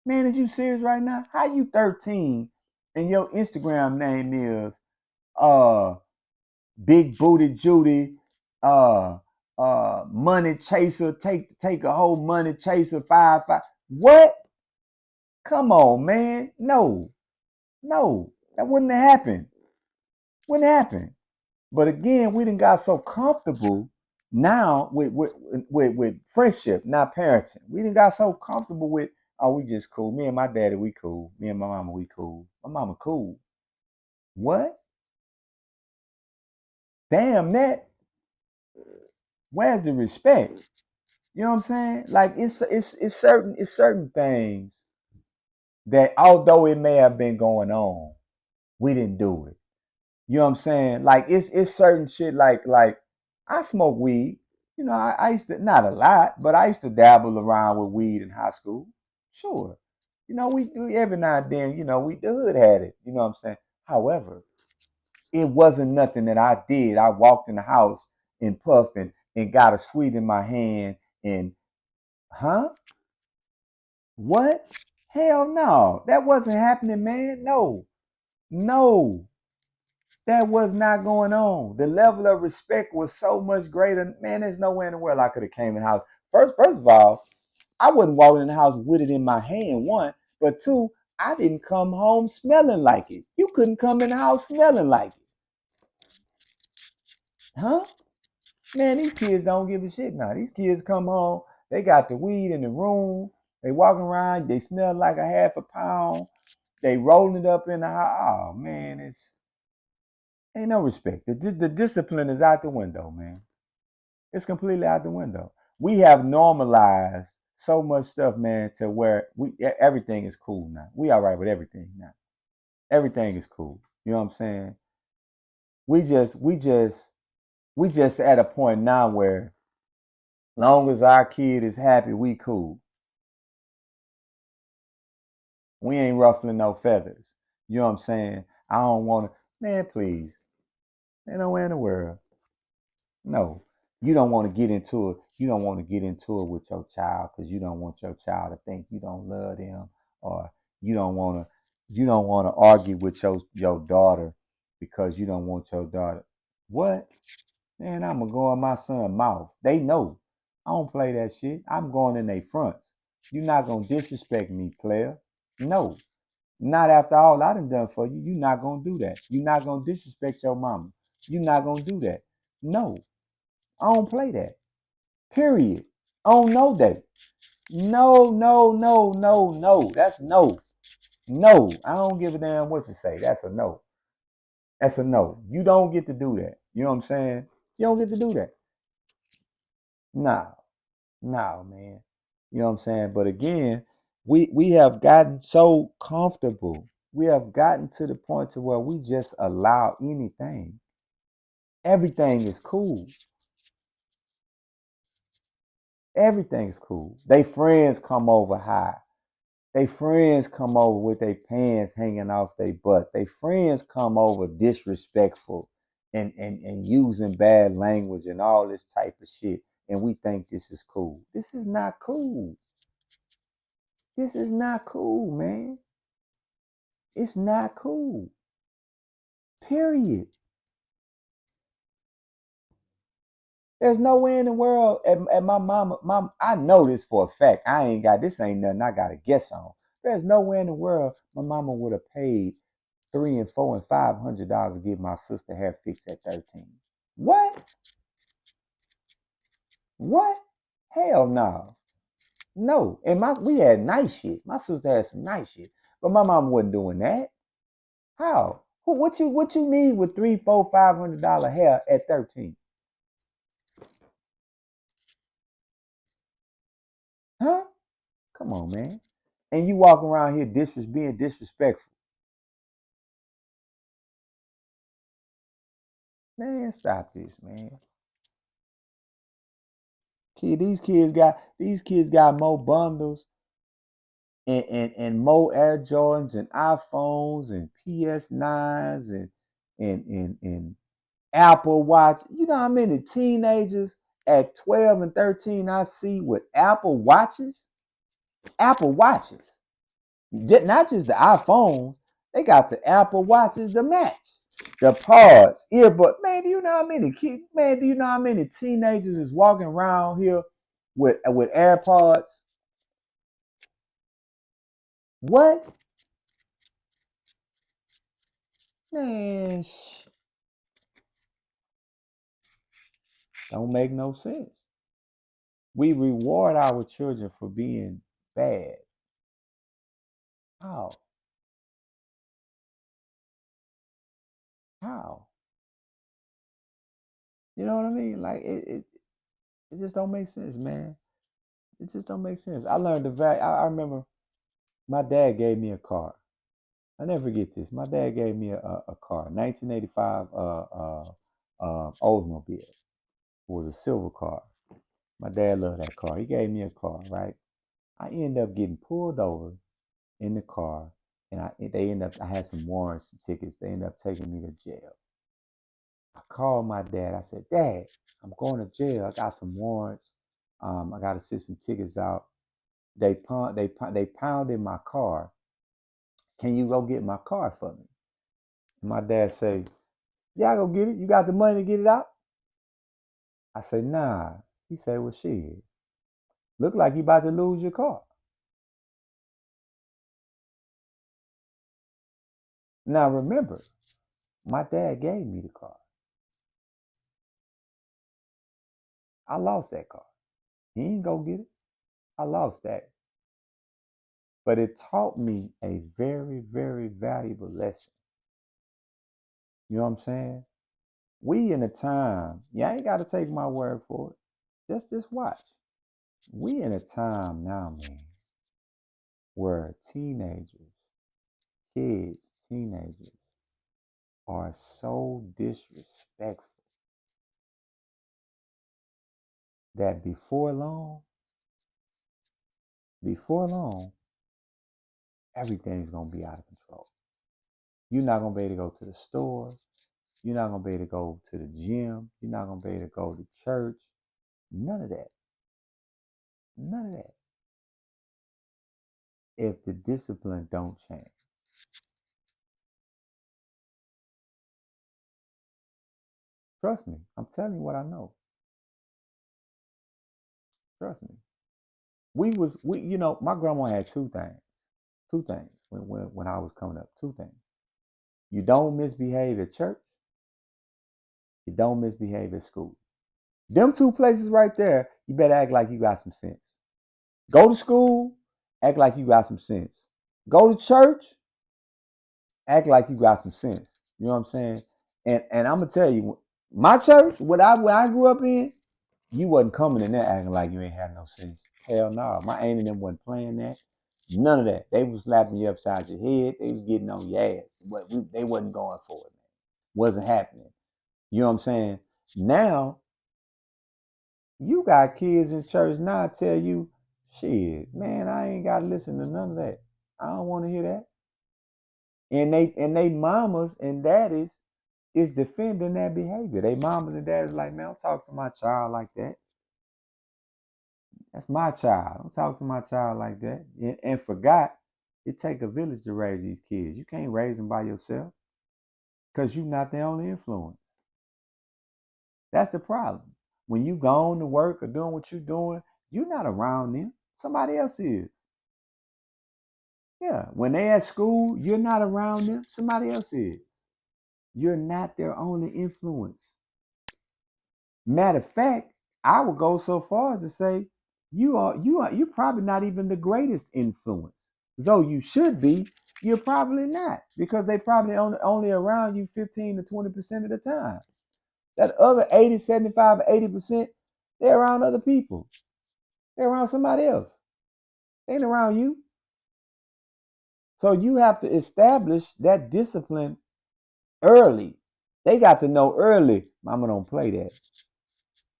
Man, is you serious right now? How you 13 and your Instagram name is uh Big Booty Judy, uh Money Chaser, take a whole Money Chaser 5 5. What? Come on, man. No, that wouldn't have happened. Wouldn't happen. But again, we done got so comfortable now with friendship, not parenting. We done got so comfortable with, oh, we just cool. Me and my daddy, we cool. Me and my mama, we cool. My mama cool. What? Damn that. Where's the respect? You know what I'm saying? Like it's certain things that although it may have been going on, we didn't do it. You know what I'm saying? Like it's certain shit like I smoke weed. You know, I used to not a lot, but I used to dabble around with weed in high school. Sure. You know, we every now and then, the hood had it. You know what I'm saying? However, it wasn't nothing that I did. I walked in the house and puffing and got a sweet in my hand and huh? What? Hell no. That wasn't happening, man. No. No. That was not going on. The level of respect was so much greater. Man, there's nowhere in the world I could have came in the house. First of all, I wasn't walking in the house with it in my hand, one. But two, I didn't come home smelling like it. You couldn't come in the house smelling like it. Huh? Man, these kids don't give a shit now. These kids come home, they got the weed in the room, they walking around, they smell like a half a pound, they rolling it up in the house. Oh man, it's ain't no respect. The discipline is out the window, man. It's completely out the window. We have normalized so much stuff, man, to where everything is cool now. We all right with everything now. Everything is cool. You know what I'm saying? We just at a point now where long as our kid is happy, we cool. We ain't ruffling no feathers. You know what I'm saying? I don't want to, man, please. Ain't nowhere in the world. No. You don't want to get into it. You don't want to get into it with your child because you don't want your child to think you don't love them, or you don't want to argue with your daughter because you don't want your daughter. What? Man, I'm gonna go in my son's mouth. They know. I don't play that shit. I'm going in their fronts. You're not gonna disrespect me, player. No. Not after all I done for you. You're not gonna do that. You're not gonna disrespect your mama. You're not gonna do that. No. I don't play that. Period. On no day. No, no, no, no, no. That's no. No. I don't give a damn what you say. That's a no. That's a no. You don't get to do that. You know what I'm saying? You don't get to do that. Nah. Nah, man. You know what I'm saying? But again, we have gotten so comfortable. We have gotten to the point to where we just allow anything. Everything is cool. Everything's cool. They friends come over high. They friends come over with their pants hanging off their butt. They friends come over disrespectful and using bad language and all this type of shit. And we think this is cool. This is not cool. This is not cool, man. It's not cool. Period. There's no way in the world at my mom. I know this for a fact. I ain't got this. Ain't nothing I got to guess on. There's no way in the world my mama would have paid $300 and $400 to get my sister hair fixed at 13. What? What? Hell no. No. And we had nice shit. My sister had some nice shit, but my mom wasn't doing that. How? What you need with three, four, $500 hair at 13? Huh? Come on, man. And you walk around here being disrespectful. Man, stop this, man. These kids got more bundles and more Air Jordans and iPhones and PS9s and Apple Watch. You know how many teenagers at 12 and 13 I see with Apple Watches? Apple Watches. Not just the iPhone, they got the Apple Watches to match. The pods, earbud. Man, do you know how many kids? Man, do you know how many teenagers is walking around here with AirPods? What? Man, don't make no sense. We reward our children for being bad. How? How? You know what I mean? Like it just don't make sense, man. It just don't make sense. I learned the value. I remember my dad gave me a car. I never forget this. My dad gave me a car, 1985 Oldsmobile. It was a silver car. My dad loved that car. He gave me a car, right? I ended up getting pulled over in the car, and I had some warrants, some tickets. They ended up taking me to jail. I called my dad. I said, Dad, I'm going to jail. I got some warrants. I got to sit some tickets out. They pounded my car. Can you go get my car for me? And my dad say, Yeah, I go get it. You got the money to get it out? I say, Nah. He said, Well, shit. Look like you about to lose your car. Now remember, my dad gave me the car. I lost that car. He ain't go get it. I lost that. But it taught me a very, very valuable lesson. You know what I'm saying? We in a time, you ain't got to take my word for it. Just watch. We in a time now, man, where teenagers are so disrespectful that before long, everything's gonna be out of control. You're not gonna be able to go to the store. You're not gonna be able to go to the gym. You're not gonna be able to go to church. None of that. None of that. If the discipline don't change. Trust me. I'm telling you what I know. Trust me. My grandma had two things. Two things when I was coming up. Two things. You don't misbehave at church. You don't misbehave at school. Them two places right there, you better act like you got some sense. Go to school, act like you got some sense. Go to church, act like you got some sense. You know what I'm saying? And I'm gonna tell you, my church, what I grew up in, you wasn't coming in there acting like you ain't had no sense. Hell no, my aunt and them wasn't playing that. None of that. They was slapping you upside your head. They was getting on your ass. But they wasn't going for it. Man. Wasn't happening. You know what I'm saying? Now you got kids in church now tell you, shit, man, I ain't gotta listen to none of that. I don't want to hear that. And they mamas and daddies is defending that behavior. They mamas and daddies like, man, don't talk to my child like that. That's my child. Don't talk to my child like that. And forgot it take a village to raise these kids. You can't raise them by yourself because you're not the only influence. That's the problem. When you gone to work or doing what you're doing, you're not around them. Somebody else is. Yeah. When they at school, you're not around them. Somebody else is. You're not their only influence. Matter of fact, I would go so far as to say you're probably not even the greatest influence. Though you should be, you're probably not because they probably only around you 15 to 20% of the time. That other 80, 75, 80%, they're around other people. They're around somebody else. They ain't around you. So you have to establish that discipline early. They got to know early, mama don't play that.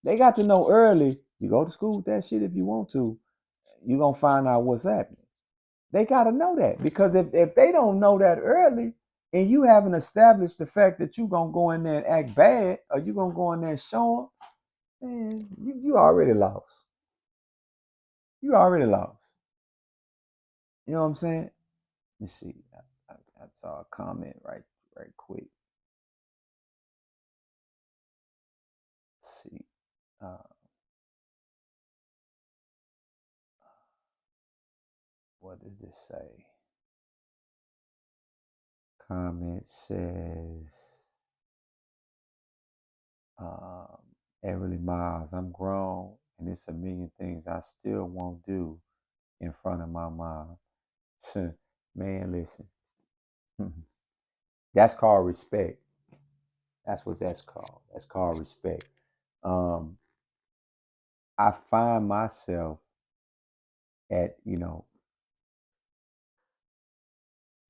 They got to know early, you go to school with that shit if you want to, you're going to find out what's happening. They got to know that because if they don't know that early and you haven't established the fact that you're going to go in there and act bad or you're going to go in there and show them, man, you already lost. You already lost. You know what I'm saying? Let me see. I saw a comment right quick. Let's see. Uh, what does this say? Comment says, um, Everly Miles, I'm grown and it's a million things I still won't do in front of my mom. Man, listen. That's called respect. That's what that's called. That's called respect. Um, I find myself at,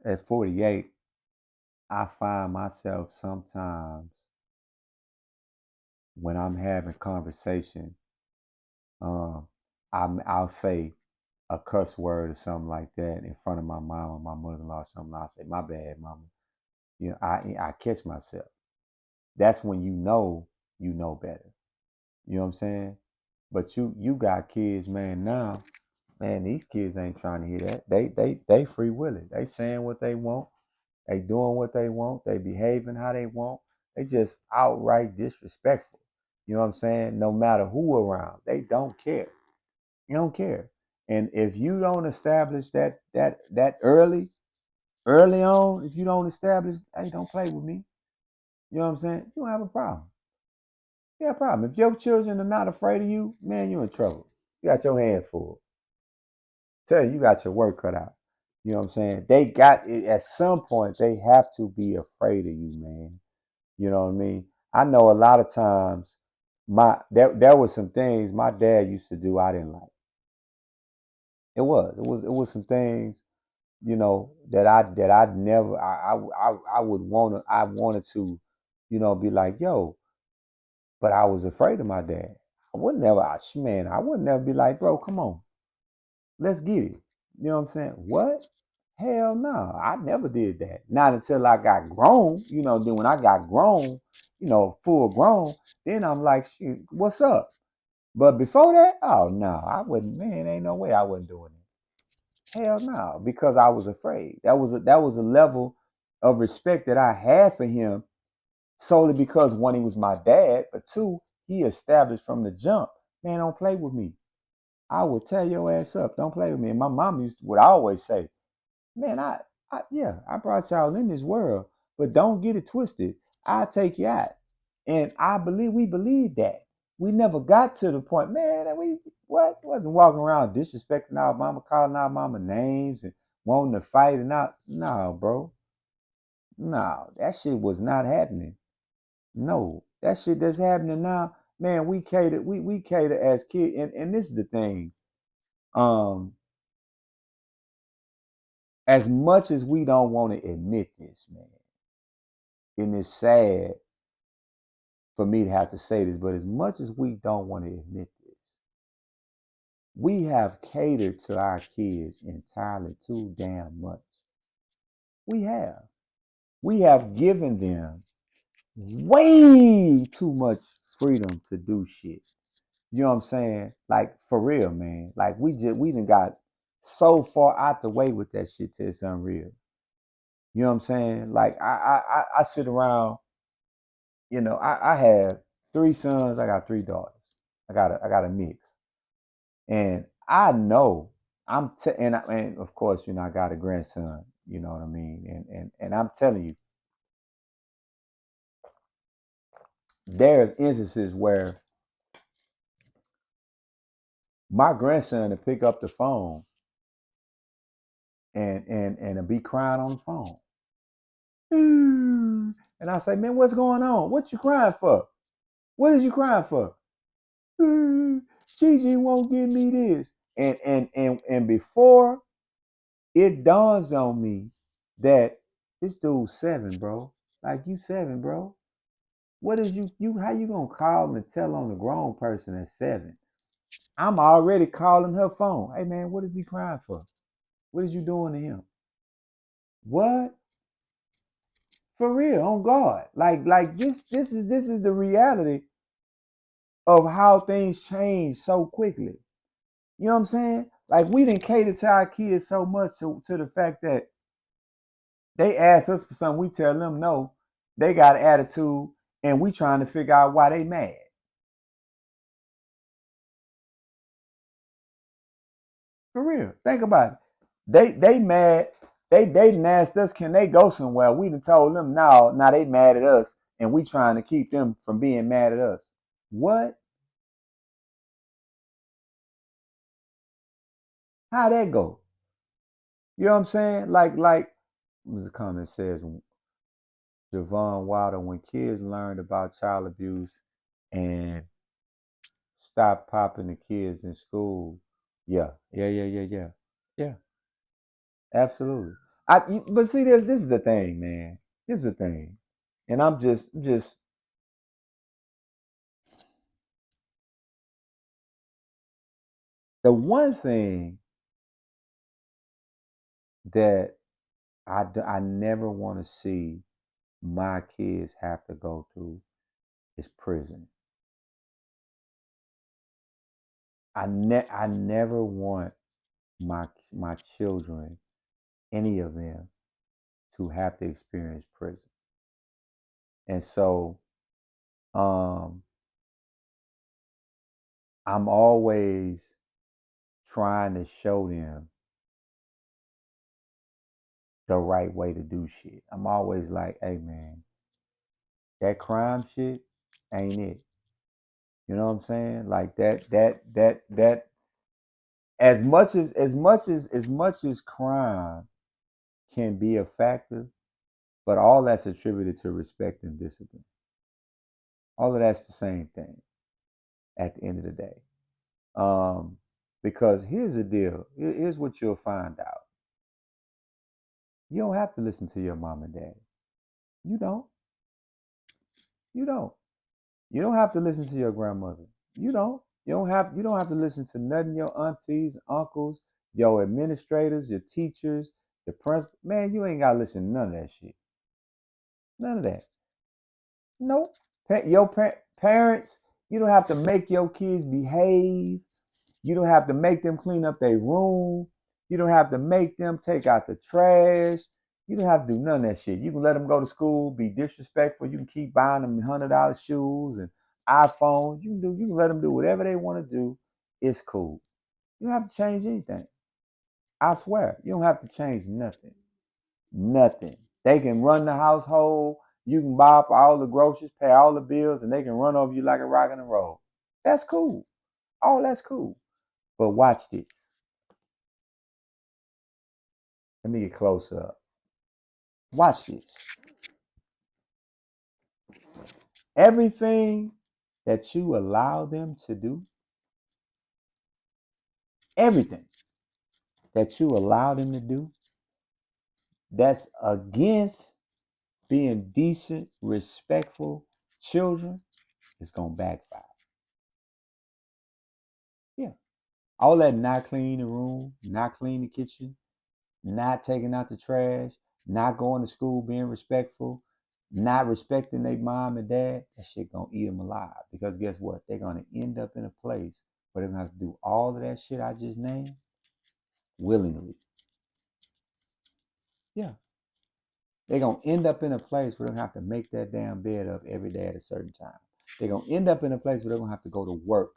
at 48, I find myself sometimes when I'm having conversation, um, I'll say a cuss word or something like that in front of my mom or my mother-in-law or something. I'll say, my bad, mama. I catch myself. That's when you know better. You know what I'm saying? But you got kids, man, now. Man, these kids ain't trying to hear that. They free willing. They saying what they want. They doing what they want. They behaving how they want. They just outright disrespectful. You know what I'm saying? No matter who around, they don't care. You don't care. And if you don't establish that early on, if you don't establish, hey, don't play with me. You know what I'm saying? You don't have a problem. Yeah, problem. If your children are not afraid of you, man, you in trouble. You got your hands full. Tell you, you got your work cut out. You know what I'm saying? They got it at some point. They have to be afraid of you, man. You know what I mean? I know a lot of times there was some things my dad used to do I didn't like. It was some things, that I never I would I wanted to, be like, yo, but I was afraid of my dad. I would never be like, bro, come on, let's get it. You know what I'm saying? What? Hell no, I never did that. Not until I got grown. Then when I got grown, full grown, then I'm like, shit, what's up? But before that, oh no, I wouldn't. Man, ain't no way I wasn't doing it. Hell no, because I was afraid. That was a level of respect that I had for him, solely because one, he was my dad, but two, he established from the jump, man, don't play with me. I will tear your ass up. Don't play with me. And my mom would always say, man, yeah, I brought y'all in this world, but don't get it twisted. I'll take you out. And we believe that. We never got to the point, man, that we wasn't walking around disrespecting our mama, calling our mama names and wanting to fight and not. No, bro. No, that shit was not happening. No, that shit that's happening now, man, we cater as kids, and this is the thing. Um, as much as we don't want to admit this, man, and it's sad for me to have to say this, but as much as we don't want to admit this, we have catered to our kids entirely too damn much. We have. We have given them way too much freedom to do shit. You know what I'm saying? Like for real, man. Like we done got so far out the way with that shit till it's unreal. You know what I'm saying? Like I sit around, I have three sons, I got three daughters. I got a mix. And I know and of course, I got a grandson, you know what I mean? And I'm telling you, there's instances where my grandson to pick up the phone and be crying on the phone. And I say, man, what's going on? What you crying for? What is you crying for? Gigi won't give me this. And before it dawns on me that this dude's 7, bro. Like you 7, bro. What is you how you gonna call and tell on a grown person at 7? I'm already calling her phone. Hey man, what is he crying for? What is you doing to him? What? For real, on God. Like this is the reality of how things change so quickly. You know what I'm saying? Like we didn't cater to our kids so much to the fact that they ask us for something, we tell them no. They got an attitude, and we trying to figure out why they mad. For real, think about it. They mad. They asked us, can they go somewhere? We done told them no. Now they mad at us, and we trying to keep them from being mad at us. What? How that go? You know what I'm saying? Like the comment says, Javon Wilder, when kids learned about child abuse and stop popping the kids in school. Yeah, yeah. Yeah, absolutely. But see, this is the thing, man. This is the thing, and I'm just the one thing that I never want to see my kids have to go through is prison. I never want my children, any of them, to have to experience prison. And so, um, I'm always trying to show them the right way to do shit. I'm always like, hey man, that crime shit ain't it. You know what I'm saying? Like that. As much as crime can be a factor, but all that's attributed to respect and discipline. All of that's the same thing at the end of the day. Um, because here's the deal. Here's what you'll find out. You don't have to listen to your mom and dad. You don't. You don't. You don't have to listen to your grandmother. You don't. You don't have to listen to nothing your aunties, uncles, your administrators, your teachers, the principal. Man, you ain't gotta listen to none of that shit. None of that. Nope. Parents, you don't have to make your kids behave. You don't have to make them clean up their room. You don't have to make them take out the trash. You don't have to do none of that shit. You can let them go to school, be disrespectful. You can keep buying them $100 shoes and iPhones. You can let them do whatever they want to do. It's cool. You don't have to change anything. I swear, you don't have to change nothing. Nothing. They can run the household. You can buy up all the groceries, pay all the bills, and they can run over you like a rock and a roll. That's cool. Oh, that's cool. But watch this. Let me get closer up. Watch this. Everything that you allow them to do, everything that you allow them to do, that's against being decent, respectful children, is going to backfire. Yeah. All that not clean the room, not clean the kitchen, not taking out the trash, not going to school, being respectful, not respecting their mom and dad, that shit gonna eat them alive. Because guess what? They're gonna end up in a place where they're gonna have to do all of that shit I just named willingly. Yeah. They're gonna end up in a place where they're gonna have to make that damn bed up every day at a certain time. They're gonna end up in a place where they're gonna have to go to work.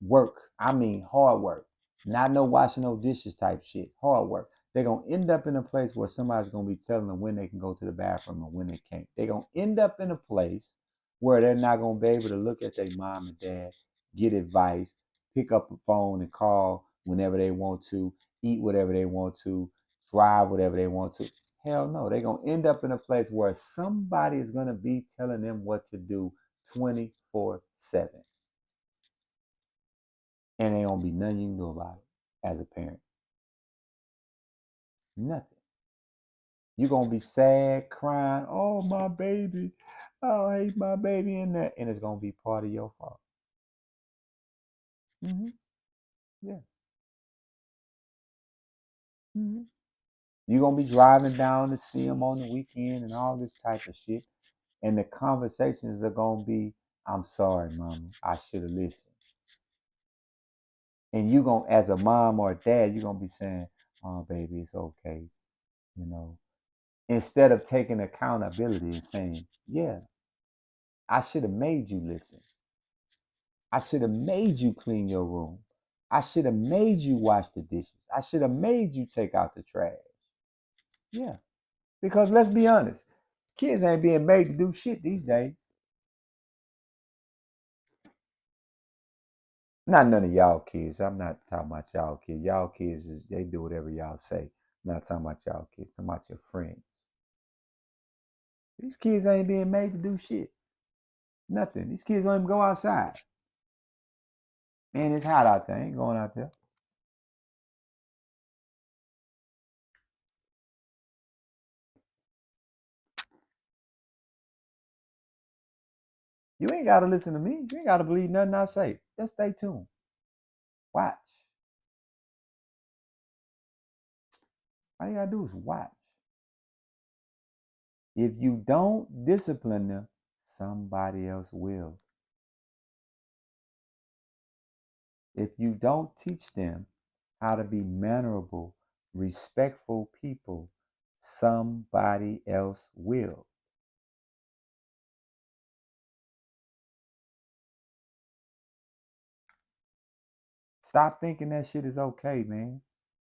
Work. I mean hard work. Not no washing no dishes type shit. Hard work. They're gonna end up in a place where somebody's gonna be telling them when they can go to the bathroom and when they can't. They're gonna end up in a place where they're not gonna be able to look at their mom and dad, get advice, pick up the phone and call whenever they want to, eat whatever they want to, drive whatever they want to. Hell no. They're gonna end up in a place where somebody is gonna be telling them what to do 24/7. And ain't gonna be nothing you can do about it as a parent. Nothing. You're gonna be sad, crying, oh my baby, oh I hate my baby in that, and it's gonna be part of your fault. Mm-hmm. Yeah. Mm-hmm. You're gonna be driving down to see them on the weekend and all this type of shit. And the conversations are gonna be, I'm sorry, mama, I should have listened. And you gonna, as a mom or a dad, you're gonna be saying, oh baby, it's okay, you know. Instead of taking accountability and saying, yeah, I should have made you listen. I should have made you clean your room. I should have made you wash the dishes. I should have made you take out the trash. Yeah. Because let's be honest, kids ain't being made to do shit these days. Not none of y'all kids. I'm not talking about y'all kids. Y'all kids, they do whatever y'all say. I'm not talking about y'all kids. I'm talking about your friends. These kids ain't being made to do shit. Nothing. These kids don't even go outside. Man, it's hot out there. I ain't going out there. You ain't got to listen to me. You ain't got to believe nothing I say. Just stay tuned. Watch. All you got to do is watch. If you don't discipline them, somebody else will. If you don't teach them how to be mannerable, respectful people, somebody else will. Stop thinking that shit is okay, man.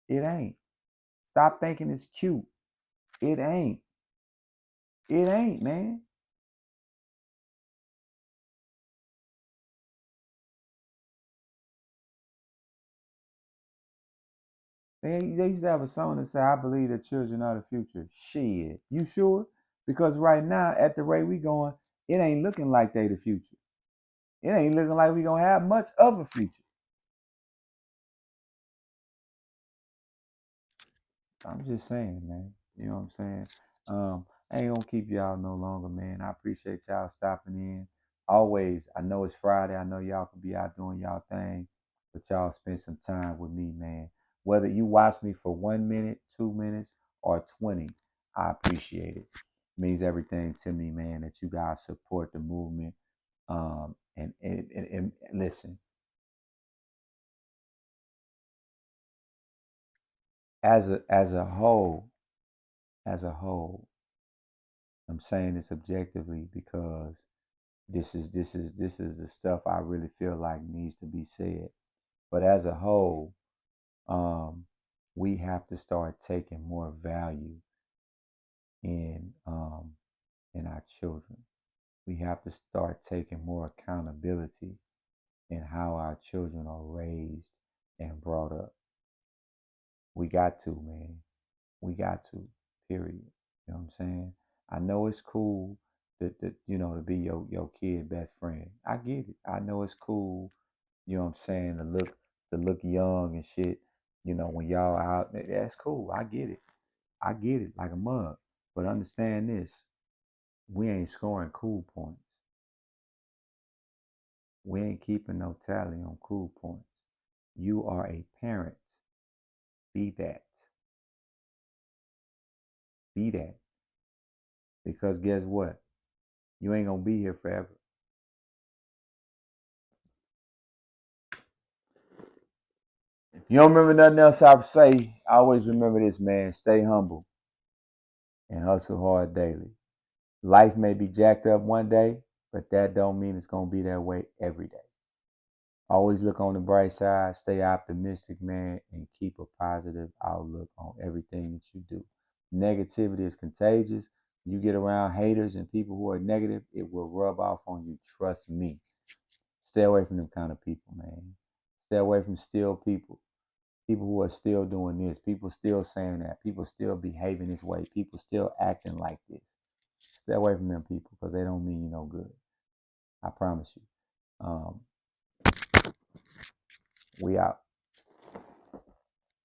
It ain't. Stop thinking it's cute. It ain't. It ain't, man. They used to have a song that said, "I believe that children are the future." Shit, you sure? Because right now, at the rate we going, it ain't looking like they the future. It ain't looking like we gonna have much of a future. I'm just saying, man. You know what I'm saying? I ain't gonna keep y'all no longer, man. I appreciate y'all stopping in. Always, I know it's Friday. I know y'all can be out doing y'all thing, but y'all spend some time with me, man. Whether you watch me for 1 minute, 2 minutes, or 20, I appreciate it. It means everything to me, man, that you guys support the movement. And listen, as a whole, I'm saying this objectively because this is the stuff I really feel like needs to be said. But as a whole, um, we have to start taking more value in in our children. We have to start taking more accountability in how our children are raised and brought up. We got to, man. We got to. Period. You know what I'm saying? I know it's cool to be your kid best friend. I get it. I know it's cool, you know what I'm saying, to look young and shit, when y'all out. That's cool. I get it. I get it like a mug. But understand this. We ain't scoring cool points. We ain't keeping no tally on cool points. You are a parent. Be that. Be that. Because guess what? You ain't gonna be here forever. If you don't remember nothing else I say, always remember this, man. Stay humble and hustle hard daily. Life may be jacked up one day, but that don't mean it's gonna be that way every day. Always look on the bright side, stay optimistic, man, and keep a positive outlook on everything that you do. Negativity is contagious. You get around haters and people who are negative, it will rub off on you. Trust me. Stay away from them kind of people, man. Stay away from still people. People who are still doing this, people still saying that, people still behaving this way, people still acting like this. Stay away from them people because they don't mean you no good. I promise you. Um, we out.